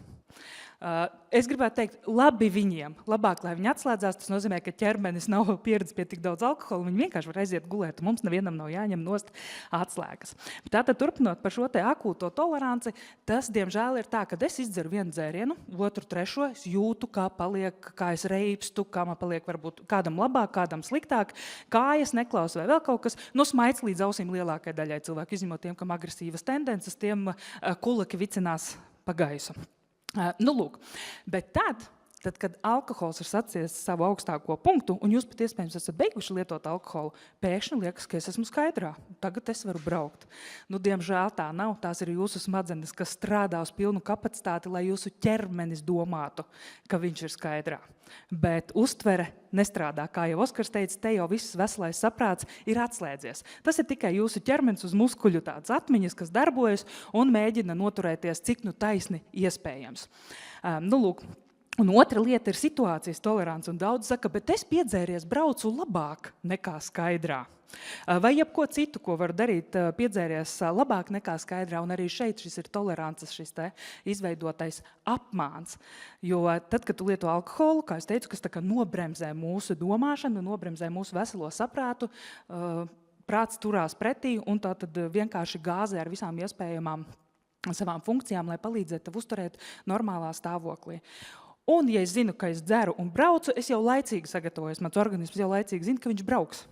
Es gribētu teikt, labi viņiem, labāk, lai viņi atslēdzās, tas nozīmē, ka ķermenis nav pieredzis pie tik daudz alkohola, viņi vienkārši var aiziet gulēt, un mums nevienam nav jāņem nost atslēgas. Tātad, turpinot par šo te akūto toleranci, tas, diemžēl, ir tā, ka es izdzeru vienu dzērienu, otru, trešo, es jūtu, kā es reipstu, kā man paliek varbūt kādam labāk, kādam sliktāk, kājas neklausa vai vēl kaut kas, smaids līdz ausīm lielākai daļai cilvēku, izņemot tiem, kam agresīvas tendences, tiem kulaki vicinās pa gaisu. Lūk, bet tad, kad alkohols ir sacies savu augstāko punktu, un jūs pat iespējams esat beiguši lietot alkoholu, pēkšņi liekas, ka es esmu skaidrā. Tagad es varu braukt. Diemžēl tā nav. Tās ir jūsu smadzenes, kas strādā uz pilnu kapacitāti, lai jūsu ķermenis domātu, ka viņš ir skaidrā. Bet uztvere nestrādā. Kā jau Oskars teica, te jau viss veselais saprāts ir atslēdzies. Tas ir tikai jūsu ķermenis uz muskuļu tāds atmiņas, kas darbojas un mēģina noturēties cik taisni iespējams. Lūk, Un otra lieta ir situācijas tolerants, un daudz saka, bet es piedzēries braucu labāk nekā skaidrā. Vai jebko citu, ko var darīt piedzēries labāk nekā skaidrā, un arī šeit šis ir tolerances, šis te izveidotais apmāns. Jo tad, kad tu lieto alkoholu, kā es teicu, kas tā kā nobremzē mūsu domāšanu, nobremzē mūsu veselo saprātu, prāts turās pretī, un tā tad vienkārši gāzē ar visām iespējamām savām funkcijām, lai palīdzētu tev uzturēt normālā stāvoklī. Un, ja es zinu, ka es dzeru un braucu, es jau laicīgi sagatavojos, mans organisms jau laicīgi zina, ka viņš brauks.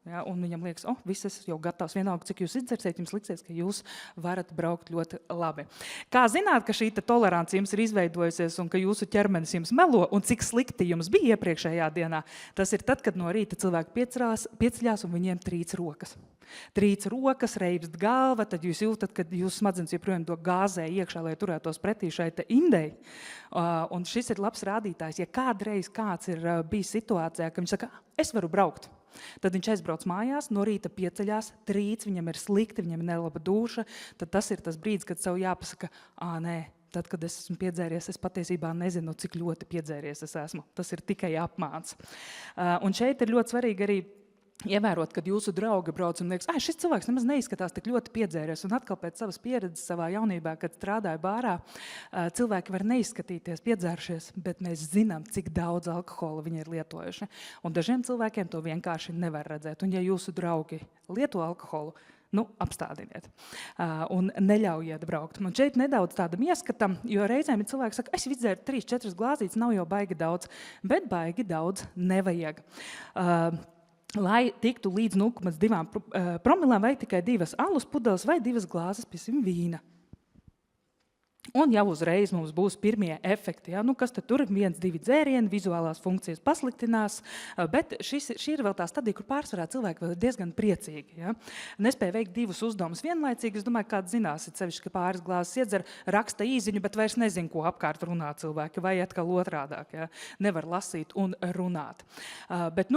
Ja, un viņam liekas, viss es jau gatavs, vienalga, cik jūs izdzersiet, jums liksies, ka jūs varat braukt ļoti labi. Kā zināt, ka šī tolerance jums ir izveidojusies un ka jūsu ķermenis jums melo un cik slikti jums bija iepriekšējā dienā, tas ir tad, kad no rīta cilvēki pieceļās un viņiem trīc rokas. Trīc rokas, reibst galva, tad jūs jūtat, kad jūs smadzenes joprojām to gāzē iekšā, lai turētos pretī šai te indei. Un šis ir labs rādītājs. Ja kādreiz kāds ir bijis situācijā, ka viņš saka, es varu braukt, tad viņš aizbrauc mājās, no rīta pieceļās, trīc, viņam ir slikti, viņam ir nelaba dūša, tad tas ir tas brīdis, kad sev jāpasaka, nē, tad, kad es esmu piedzēries, es patiesībā nezinu, cik ļoti piedzēries es esmu. Tas ir tikai apmāns. Un šeit ir ļoti svarīgi arī ievērot, kad jūsu draugi brauc un liekas, šis cilvēks nemaz neizskatās tik ļoti piedzēries. Un atkal pēc savas pieredzes savā jaunībā, kad strādāju bārā, cilvēki var neizskatīties piedzēršies, bet mēs zinām, cik daudz alkohola viņi ir lietojuši. Un dažiem cilvēkiem to vienkārši nevar redzēt. Un ja jūsu draugi lieto alkoholu, apstādiniet un neļaujiet braukt. Un šeit nedaudz tādam ieskatam, jo reizēm ir cilvēki saka, es izdzēru 3-4 glāzītes, nav jau baigi daudz, bet baigi daudz nevajag. Lai tiktu līdz 0,2 promilēm, vajag tikai 2 alus pudeles vai 2 glāzes, piemēram, vīna. Un jau uzreiz mums būs pirmie efekti. Ja? Kas tad tur? 1-2 dzērieni, vizuālās funkcijas pasliktinās, bet šī ir vēl tā stadija, kur pārsvarā cilvēki vēl ir diezgan priecīgi. Ja? Nespēja veikt 2 uzdevumus vienlaicīgi. Es domāju, kāds zināsit, sevišķi, ka pāris glāzes iedzer, raksta īziņu, bet vairs nezin, ko apkārt runā cilvēki, vai atkal otrādāk. Ja? Nevar lasīt un runāt. Bet,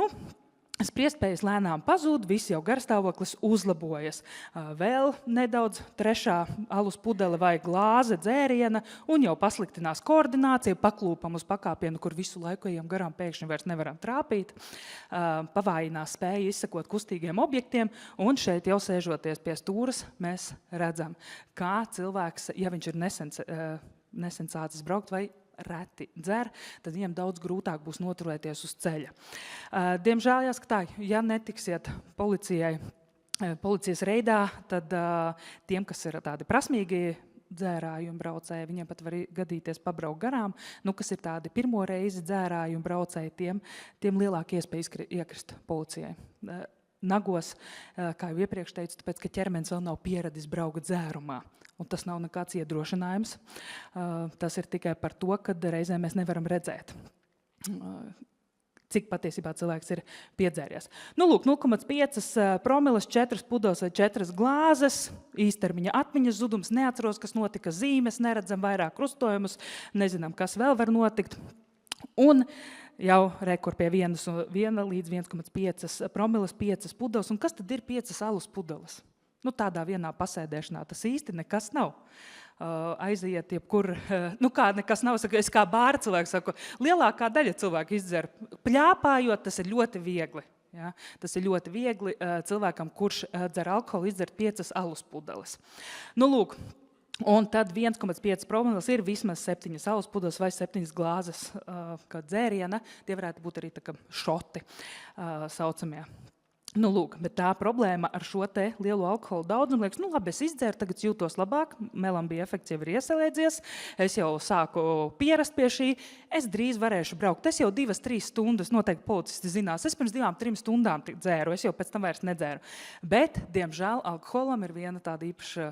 spriestspējas lēnām pazūd, viss jau garstāvoklis uzlabojas. Vēl nedaudz 3. alus pudele vai glāze dzēriena, un jau pasliktinās koordinācija, paklūpam uz pakāpienu, kur visu laiku ejam garām, pēkšņi vairs nevaram trāpīt. Pavājinās spēja izsekot kustīgiem objektiem, un šeit jau sēžoties pie stūras, mēs redzam, kā cilvēks, ja viņš ir nesen sācis braukt vai reti dzer, tad viņam daudz grūtāk būs noturēties uz ceļa. Diemžēl jāsaka tā, ja netiksiet policijas reidā, tad tiem, kas ir tādi prasmīgi dzērāji un braucēji, viņiem pat var gadīties pabraukt garām, kas ir tādi pirmo reizi dzērāji un braucēji, tiem lielāka iespēja iekrist policijai. Nagos, kā jau iepriekš teicu, tāpēc, ka ķermenis vēl nav pieradis braukt dzērumā. Un tas nav nekāds iedrošinājums. Tas ir tikai par to, ka reizēm mēs nevaram redzēt, cik patiesībā cilvēks ir piedzēries. 0,5 promiles, 4 pudeles vai 4 glāzes, īstermiņa atmiņas zudums, neatceros, kas notika, zīmes, neredzam vairāk krustojumus, nezinām, kas vēl var notikt. Un jau rekur pie 1 līdz 1,5 promiles, 5 pudeles. Un kas tad ir 5 alus pudeles? Tādā vienā pasēdēšanā tas īsti nekas nav. Aiziet jebkur, kā nekas nav, es kā bāra cilvēks saku, lielākā daļa cilvēku izdzer pļāpājot, tas ir ļoti viegli. Ja? Tas ir ļoti viegli cilvēkam, kurš dzer alkoholu, izdzer 5 alus pudeles. Un tad 1,5 promiles ir vismaz 7 alus pudeles vai 7 glāzes kā dzēriena. Tie varētu būt arī tā kā šoti saucamie. Bet tā problēma ar šo te lielo alkoholu daudzumu liekas, labi, es izdzēru, tagad jūtos labāk, melambija efekts jau ir ieselēdzies, es jau sāku pierast pie šī, es drīz varēšu braukt. Es jau 2-3 stundas, noteikti policisti zinās, es pirms 2-3 stundām dzēru, es jau pēc tam vairs nedzēru. Bet, diemžēl, alkoholam ir viena tāda īpaša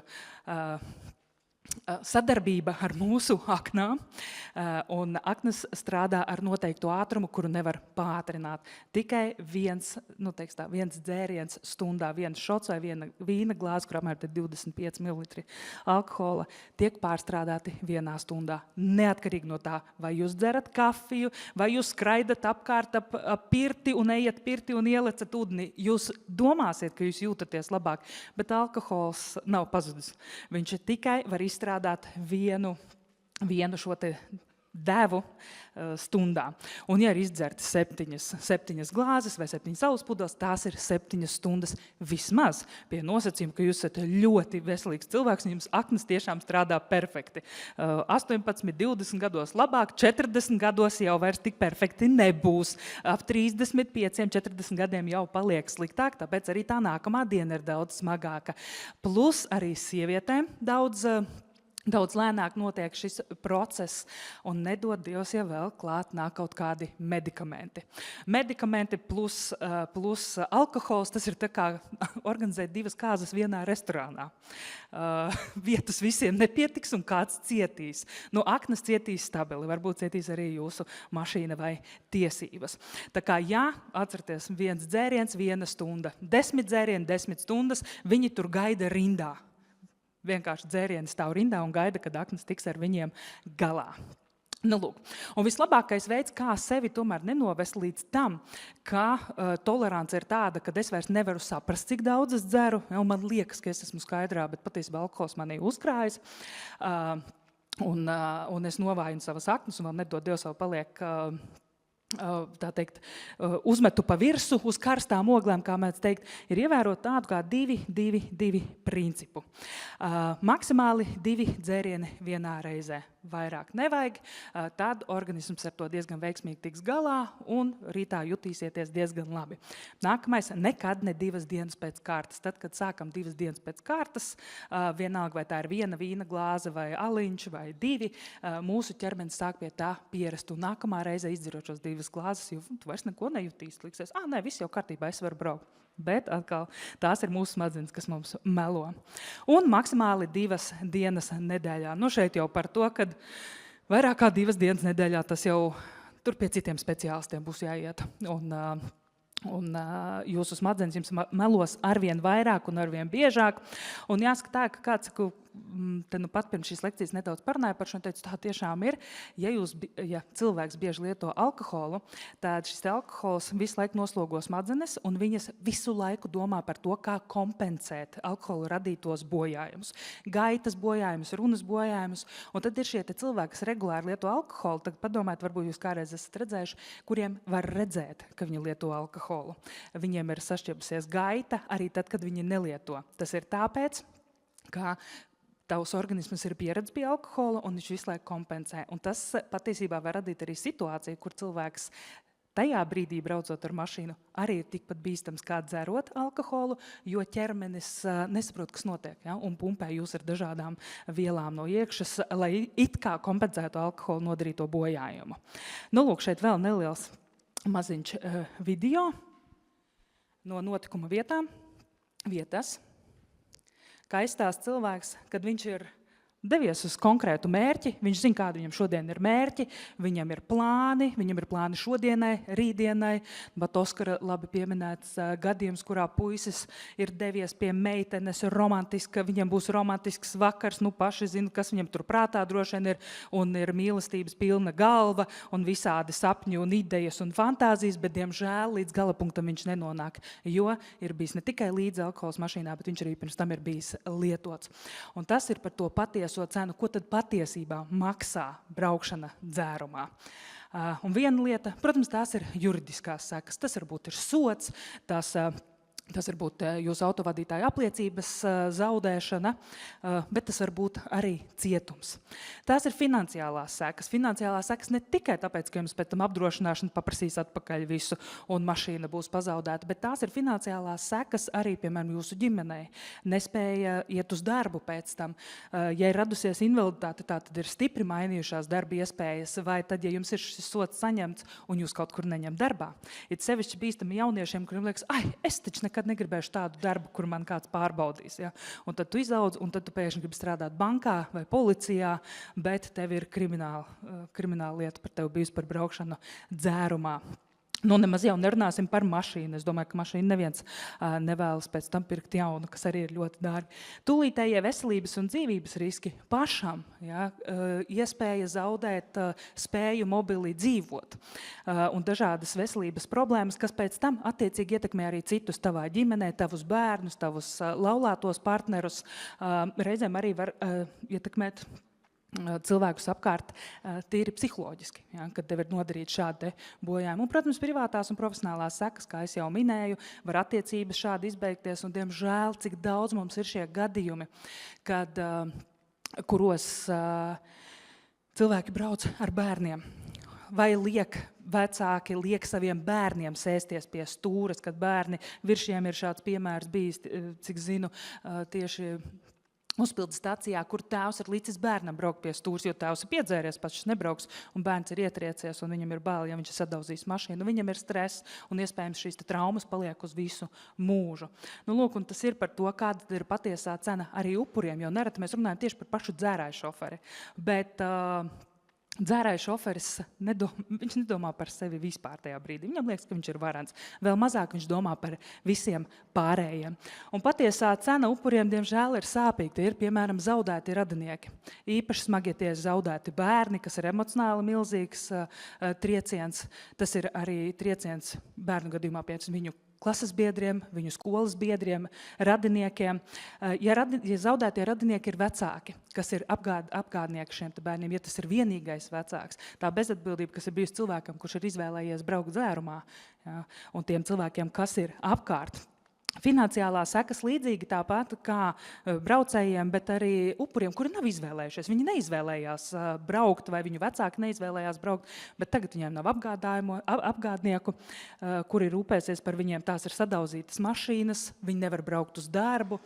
sadarbība ar mūsu aknām, un aknas strādā ar noteiktu ātrumu, kuru nevar pātrināt. Tikai viens dzēriens stundā, viens šots vai viena vīna glāze, kur apmēram 25 ml alkohola, tiek pārstrādāti 1 stundā. Neatkarīgi no tā, vai jūs dzerat kafiju, vai jūs skraidat apkārt ap pirti un ejat pirti un ielecat ūdeni. Jūs domāsiet, ka jūs jūtaties labāk, bet alkohols nav pazudis. Viņš tikai var izstrādāt vienu šo te devu stundā. Un, ja ir izdzerti 7 glāzes vai 7 saules pudeles, tās ir 7 stundas vismaz. Pie nosacījuma, ka jūs esat ļoti veselīgs cilvēks un jums aknas tiešām strādā perfekti. 18, 20 gados labāk, 40 gados jau vairs tik perfekti nebūs. Ap 35, 40 gadiem jau paliek sliktāk, tāpēc arī tā nākamā diena ir daudz smagāka. Plus arī sievietēm daudz lēnāk notiek šis process, un nedod Dievs, ja vēl klāt nāk kaut kādi medikamenti. Medikamenti plus alkohols, tas ir tā kā organizēt 2 kāzas vienā restorānā. Vietas visiem nepietiks un kāds cietīs. Nu, aknas cietīs stabili, varbūt cietīs arī jūsu mašīna vai tiesības. Tā kā, jā, atcerieties, 1 dzēriens, 1 stunda. 10 dzērieni, 10 stundas, viņi tur gaida rindā. Vienkārši dzērieni stāv rindā un gaida, kad aknas tiks ar viņiem galā. Nu, lūk. Un vislabākais veids, kā sevi tomēr nenovest līdz tam, ka tolerance ir tāda, ka es vairs nevaru saprast, cik daudz es dzeru. Ja, man liekas, ka es esmu skaidrā, bet patiesībā alkohols manī uzkrājas. Un es novājinu savas aknas un vēl nedod Dievs vēl paliek tā teikt, uzmetu pa virsu uz karstām oglēm, kā mēs teikt, ir ievērot tādu kā 2 principu. Maksimāli 2 dzērieni vienā reizē. Vairāk nevajag, tad organisms ar to diezgan veiksmīgi tiks galā un rītā jutīsieties diezgan labi. Nākamais, nekad ne 2 dienas pēc kārtas. Tad, kad sākam 2 dienas pēc kārtas, vienalga vai tā ir 1 vīna glāze vai aliņš vai 2, mūsu ķermenis sāk pie tā pierast. Un nākamā reize izdzerot šos 2 glāzes, jo tu vairs neko nejutīs. Liksies, nē, viss jau kārtībā, es varu braukt. Bet atkal tās ir mūsu smadzenes, kas mums melo. Un maksimāli 2 dienas nedēļā. Nu šeit jau par to, kad vairāk kā 2 dienas nedēļā tas jau tur pie citiem speciālistiem būs jāiet. Un jūsu smadzenes jums melos arvien vairāk un arvien biežāk. Un jāsaka tā, ka kāds, te nu pat pirms šīs lekcijas nedaudz parunāja par šo un teicu, tā tiešām ir. Ja cilvēks bieži lieto alkoholu, tad šis alkohols visu laiku noslogo smadzenes un viņas visu laiku domā par to, kā kompensēt alkoholu radītos bojājumus. Gaitas bojājumus, runas bojājumus. Un tad ir šie cilvēki, kas regulāri lieto alkoholu, tad padomājiet, varbūt jūs kādreiz esat redzējuši, kuriem var redzēt, ka viņi lieto alkoholu. Viņiem ir sašķiebusies gaita arī tad, kad viņi nelieto. Tas ir tāpēc, ka tavs organisms ir pieredzis pie alkohola un viņš visu laiku kompensē. Un tas patiesībā var radīt arī situāciju, kur cilvēks tajā brīdī braucot ar mašīnu arī ir tikpat bīstams kā dzerot alkoholu, jo ķermenis nesaprot, kas notiek, ja? Un pumpē jūs ar dažādām vielām no iekšas, lai it kā kompensētu alkoholu nodarīto bojājumu. Nu, lūk, šeit vēl neliels maziņš video no notikuma vietas. Kā izstāsta cilvēks, kad viņš ir devies uz konkrētu mērķi, viņš zina, kādi viņam šodien ir mērķi, viņam ir plāni šodienai, rītdienai, bet Oskara labi pieminēts gadījums, kurā puisis ir devies pie meitenes romantiska, viņam būs romantisks vakars, nu paši zina, kas viņam tur prātā droši vien ir, un ir mīlestības pilna galva, un visādi sapņi un idejas un fantāzijas, bet diemžēl līdz galapunktam viņš nenonāk, jo ir bijis ne tikai līdz alkohols mašīnā, bet viņš arī pirms tam ir bijis lietots. Un tas ir par to patieso cenu, ko tad patiesībā maksā braukšana dzērumā. Un viena lieta, protams, tās ir juridiskās sekas. Tas varbūt ir sods, tas var būt jūsu autovadītāja apliecības zaudēšana, bet tas var būt arī cietums. Tās ir finansiālās sekas. Finansiālās sekas ne tikai tāpēc, ka jums pēc tam apdrošināšana paprasīs atpakaļ visu un mašīna būs pazaudēta, bet tās ir finansiālās sekas arī, piemēram, jūsu ģimenei. Nespēja iet uz darbu pēc tam. Ja ir radusies invaliditāte, tā tad ir stipri mainījušās darba iespējas, vai tad, ja jums ir šis sods saņemts un jūs kaut kur neņem darbā. Ir sevišķi bīstami jauniešiem, kuriem liekas, es taču nekad negribēšu tādu darbu, kur man kāds pārbaudīs. Ja? Un tad tu izaudz, un tad tu pēkšņi gribi strādāt bankā vai policijā, bet tev ir krimināla lieta par tevi bijusi par braukšanu dzērumā. Nu, nemaz jau nerunāsim par mašīnu. Es domāju, ka mašīnu neviens nevēlas pēc tam pirkt jaunu, kas arī ir ļoti dārgi. Tūlītējie veselības un dzīvības riski pašam, ja, iespēja zaudēt spēju mobili dzīvot un dažādas veselības problēmas, kas pēc tam attiecīgi ietekmē arī citus tavā ģimenē, tavus bērnus, tavus laulātos partnerus, reizēm arī var ietekmēt cilvēkus apkārt tīri psiholoģiski, ja, kad tev ir nodarīti šādi bojājumi. Un, protams, privātās un profesionālās sekas, kā es jau minēju, var attiecības šādi izbeigties, un, diemžēl, cik daudz mums ir šie gadījumi, kad, kuros cilvēki brauc ar bērniem. Vai vecāki liek saviem bērniem sēsties pie stūres, kad bērni viršiem ir šāds piemērs bijis, cik zinu, tieši uzpildes stacijā, kur tēvs ir licis bērnam braukt pie stūres, jo tēvs ir piedzēries, pats nebrauks, un bērns ir ietriecies, un viņam ir bail, ja viņš ir sadauzījis mašīnu, viņam ir stress, un iespējams šīs traumas paliek uz visu mūžu. Nu, lūk, un tas ir par to, kāda ir patiesā cena arī upuriem, jo nereti mēs runājam tieši par pašu dzērāju šoferi, bet dzērāju šoferis viņš nedomā par sevi vispār tajā brīdī. Viņam liekas, ka viņš ir varants. Vēl mazāk viņš domā par visiem pārējiem. Un patiesā cena upuriem, diemžēl, ir sāpīga. Tie ir, piemēram, zaudēti radinieki. Īpaši smagie tie zaudēti bērni, kas ir emocionāli milzīgs trieciens. Tas ir arī trieciens bērnu gadījumā pēc viņu klases biedriem, viņu skolas biedriem, radiniekiem. Ja zaudētie radinieki ir vecāki, kas ir apgādnieki šiem bērniem, ja tas ir vienīgais vecāks, tā bezatbildība, kas ir bijusi cilvēkam, kurš ir izvēlējies braukt dzērumā, ja, un tiem cilvēkiem, kas ir apkārt. Finansiālā sekas līdzīgi tāpat kā braucējiem, bet arī upuriem, kuri nav izvēlējušies. Viņi neizvēlējās braukt, vai viņu vecāki neizvēlējās braukt, bet tagad viņiem nav apgādnieku, kuri rūpēsies par viņiem. Tās ir sadauzītas mašīnas, viņi nevar braukt uz darbu,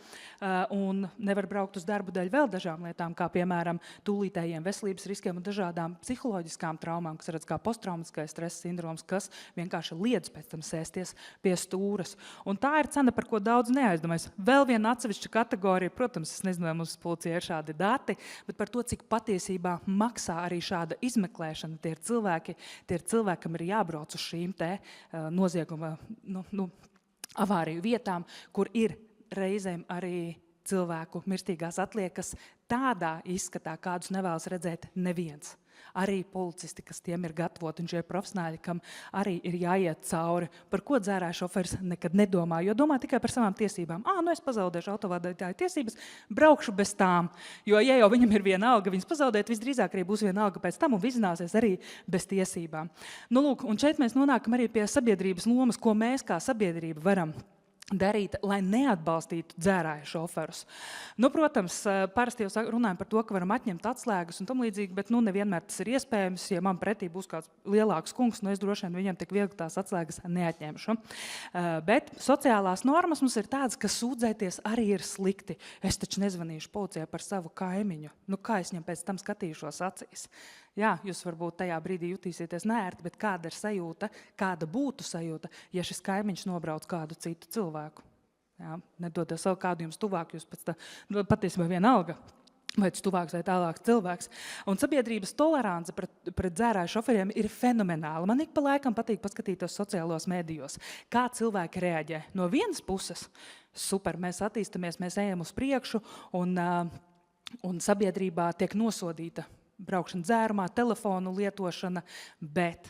un nevar braukt uz darbu dēļ vēl dažām lietām, kā piemēram tūlītējiem veselības riskiem un dažādām psiholoģiskām traumām, kas redz kā posttraumatiskais stresa sindroms, kas vienkārši liedz pēc tam sēsties pie stūras. Un tā ir cena, par ko daudz neaizdomājas. Vēl viena atsevišķa kategorija, protams, es nezinu, vai mums policijā ir šādi dati, bet par to, cik patiesībā maksā arī šāda izmeklēšana. Tie ir cilvēkam ir jābrauc uz šīm te nozieguma avāriju vietām, kur ir reizēm arī cilvēku mirstīgās atliekas tādā izskatā, kādus nevēlas redzēt neviens. Arī policisti, kas tiem ir gatavoti, un šie profesionāļi, kam arī ir jāiet cauri, par ko dzērāju šoferis nekad nedomā, jo domā tikai par savām tiesībām. Es pazaudēšu autovadītāju tiesības, braukšu bez tām, jo ja jau viņam ir viena alga, viņas pazaudēt, visdrīzāk arī būs viena alga pēc tam un vizināsies arī bez tiesībām. Nu, lūk, un šeit mēs nonākam arī pie sabiedrības lomas, ko mēs kā sabiedrība varam darīt, lai neatbalstītu dzērāju šoferus. Nu, protams, parasti jau runājam par to, ka varam atņemt atslēgas un tam līdzīgi, bet nevienmēr tas ir iespējams. Ja man pretī būs kāds lielāks kungs, es droši vien viņam tik viegli tās atslēgas neatņemšu. Bet sociālās normas mums ir tādas, ka sūdzēties arī ir slikti. Es taču nezvanīšu policijai par savu kaimiņu. Kā es viņam pēc tam skatīšos acīs? Jā, jūs varbūt tajā brīdī jutīsieties neērti, bet kāda ir sajūta, kāda būtu sajūta, ja šis kaimiņš nobrauc kādu citu cilvēku? Jā, nedodies savu kādu jums tuvāk, jūs pēc tā patiesībā vienalga, vai tas tuvāks vai tālāks cilvēks. Un sabiedrības tolerance pret dzērāju šoferiem ir fenomenāla. Man ik pa laikam patīk paskatīties sociālos medijos, kā cilvēki reaģē. No vienas puses, super, mēs attīstamies, mēs ejam uz priekšu, un sabiedrībā tiek nosodīta braukšana dzērumā, telefonu lietošana, bet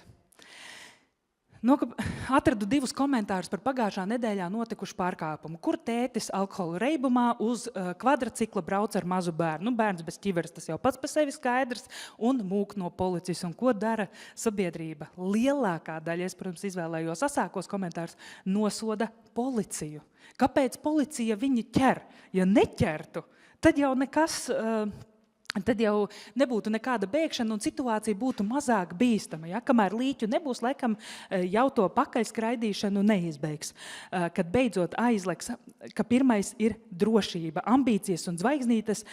atradu 2 komentārus par pagājušā nedēļā notikušu pārkāpumu, kur tētis alkohola reibumā uz kvadrcikla brauc ar mazu bērnu. Bērns bez ķiveres, tas jau pats par sevi skaidrs, un mūk no policijas. Un ko dara sabiedrība? Lielākā daļa, es, protams, izvēlējos asākos komentārus, nosoda policiju. Kāpēc policija viņi ķer? Ja neķertu, tad jau nekas... Tad jau nebūtu nekāda bēgšana un situācija būtu mazāk bīstama. Ja? Kamēr līķu nebūs, laikam jau to pakaļskraidīšanu neizbeigs. Kad beidzot aizliks, ka pirmais ir drošība, ambīcijas un zvaigznītes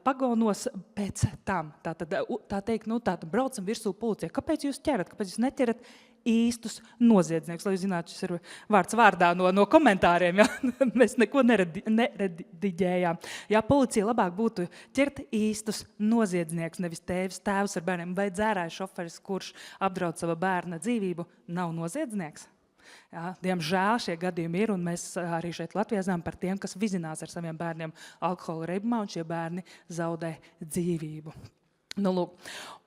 pagonos pēc tam. Tā teikt, braucam virsū policijai. Kāpēc jūs ķerat? Kāpēc jūs neķerat īstus noziedznieks? Lai jūs zinātu, šis ir vārds vārdā no komentāriem. Ja? Mēs neko nerediģējām. Ja policija labāk būtu ķert īstus noziedznieks, nevis tēvs ar bērniem, vai dzērāju šoferis, kurš apdraud sava bērna dzīvību, nav noziedznieks. Jā, diemžēl šie gadījumi ir, un mēs arī šeit Latvijā zinām par tiem, kas vizinās ar saviem bērniem alkohola reibumā, un šie bērni zaudē dzīvību. Nu, lūk.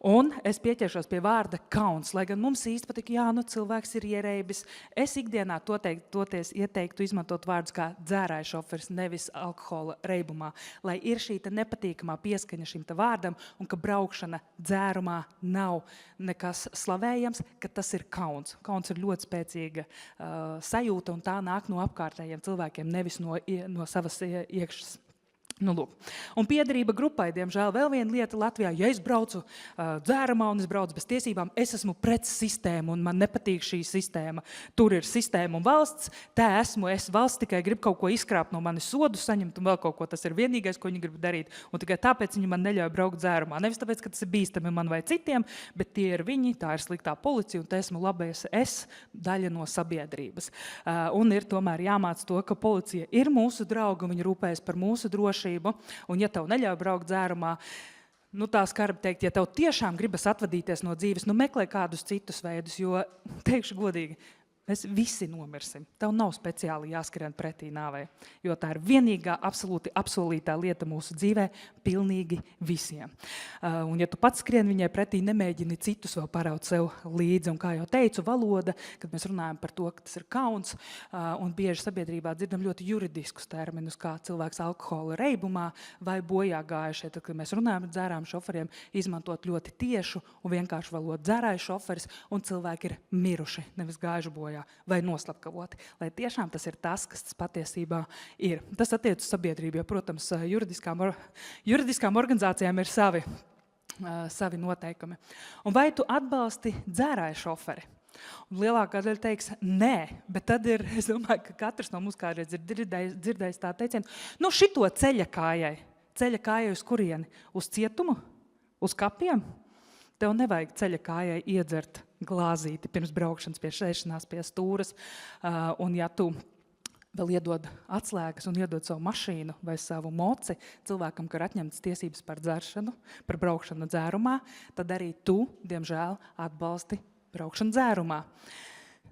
Un es pieķeršos pie vārda kauns, lai gan mums īsti patīk, jā, nu cilvēks ir ierēbis. Es ikdienā toties ieteiktu izmantot vārdus kā dzērāja šoferis, nevis alkohola reibumā, lai ir šī nepatīkamā pieskaņa šim vārdam un ka braukšana dzērumā nav nekas slavējams, ka tas ir kauns. Kauns ir ļoti spēcīga sajūta un tā nāk no apkārtējiem cilvēkiem, nevis no savas iekšas. Nu, lūk. Un piederība grupai, diemžēl, vēl viena lieta Latvijā. Ja es braucu dzērumā un es braucu bez tiesībām, es esmu pret sistēmu un man nepatīk šī sistēma. Tur ir sistēma un valsts, tā esmu es. Valsts tikai grib kaut ko izkrāpt no manis sodu saņemt un vēl kaut ko. Tas ir vienīgais, ko viņi grib darīt. Un tikai tāpēc viņi man neļauj braukt dzērumā. Nevis tāpēc, ka tas ir bīstami man vai citiem, bet tie ir viņi, tā ir sliktā policija un te esmu labais es, daļa no sabiedrības. Un ir tomēr jāmāc to, ka policija ir mūsu drauga un viņi rūpējas par mūsu drošību. Un ja tev neļauj braukt dzērumā, nu tā skarbi teikt, ja tev tiešām gribas atvadīties no dzīves, nu meklē kādus citus veidus, jo, teikšu godīgi, mēs visi nomirsim. Tev nav speciāli jāskrien pretī nāvei, jo tā ir vienīgā absolūti apsolītā lieta mūsu dzīvē pilnīgi visiem. Un ja tu pats skrien viņai pretī, nemēģini citus vēl paraut sev līdzi. Un kā jau teicu, valoda, kad mēs runājam par to, ka tas ir kauns, un bieži sabiedrībā dzirdam ļoti juridiskus terminus, kā cilvēks alkohola reibumā vai bojā gājušie. Tad, kad mēs runājam ar dzērām šoferiem, izmantot ļoti tiešu un vienkāršu valodu. Dzērāja šoferis un cilvēki ir miruši, nevis gājuši bojā vai noslapkavoti. Lai tiešām tas ir tas, kas tas patiesībā ir. Tas attiec uz sabiedrību, jo, protams, juridiskām organizācijām ir savi noteikumi. Un vai tu atbalsti dzērāju šoferi? Un lielākā daļa teiks, nē, bet tad ir, es domāju, ka katrs no mums kādreiz ir dzirdējis tā teicienu, nu šito ceļa kājai uz kurieni? Uz cietumu? Uz kapiem? Tev nevajag ceļa kājai iedzert glāzīti pirms braukšanas pie šēšanās pie stūras, un ja tu vēl iedod atslēgas un iedod savu mašīnu vai savu moci cilvēkam, ka ir atņemtas tiesības par dzeršanu, par braukšanu dzērumā, tad arī tu, diemžēl, atbalsti braukšanu dzērumā.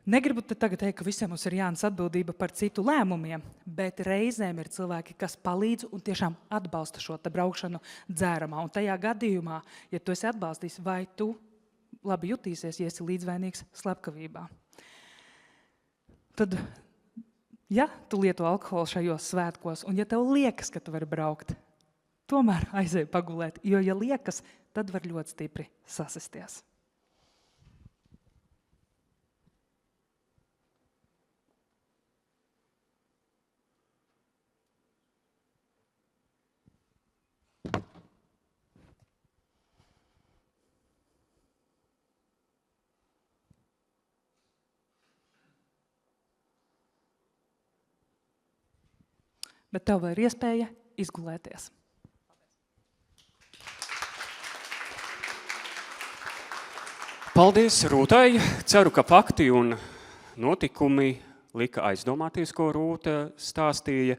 Negribu te tagad teikt, ka visiem mums ir jānes atbildība par citu lēmumiem, bet reizēm ir cilvēki, kas palīdz un tiešām atbalsta šo braukšanu dzērumā. Un tajā gadījumā, ja tu esi atbalstījis, vai tu labi jutīsies, ja esi līdzvainīgs slepkavībā. Tad, ja tu lieto alkoholu šajos svētkos, un ja tev liekas, ka tu vari braukt, tomēr aizej pagulēt, jo, ja liekas, tad var ļoti stipri sasisties. Bet tev vēl ir iespēja izgulēties. Paldies Rūtai. Ceru, ka fakti un notikumi lika aizdomāties, ko Rūta stāstīja.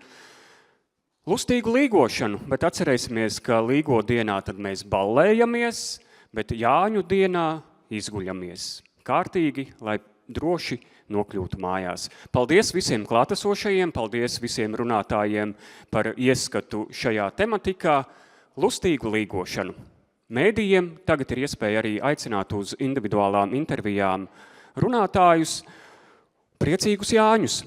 Lustīgu līgošanu, bet atcerēsimies, ka līgo dienā tad mēs ballējamies, bet Jāņu dienā izguļamies. Kārtīgi, lai droši nokļūtu mājās. Paldies visiem klātesošajiem, paldies visiem runātājiem par ieskatu šajā tematikā. Lustīgu līgošanu. Mēdījiem tagad ir iespēja arī aicināt uz individuālām intervijām runātājus. Priecīgus Jāņus!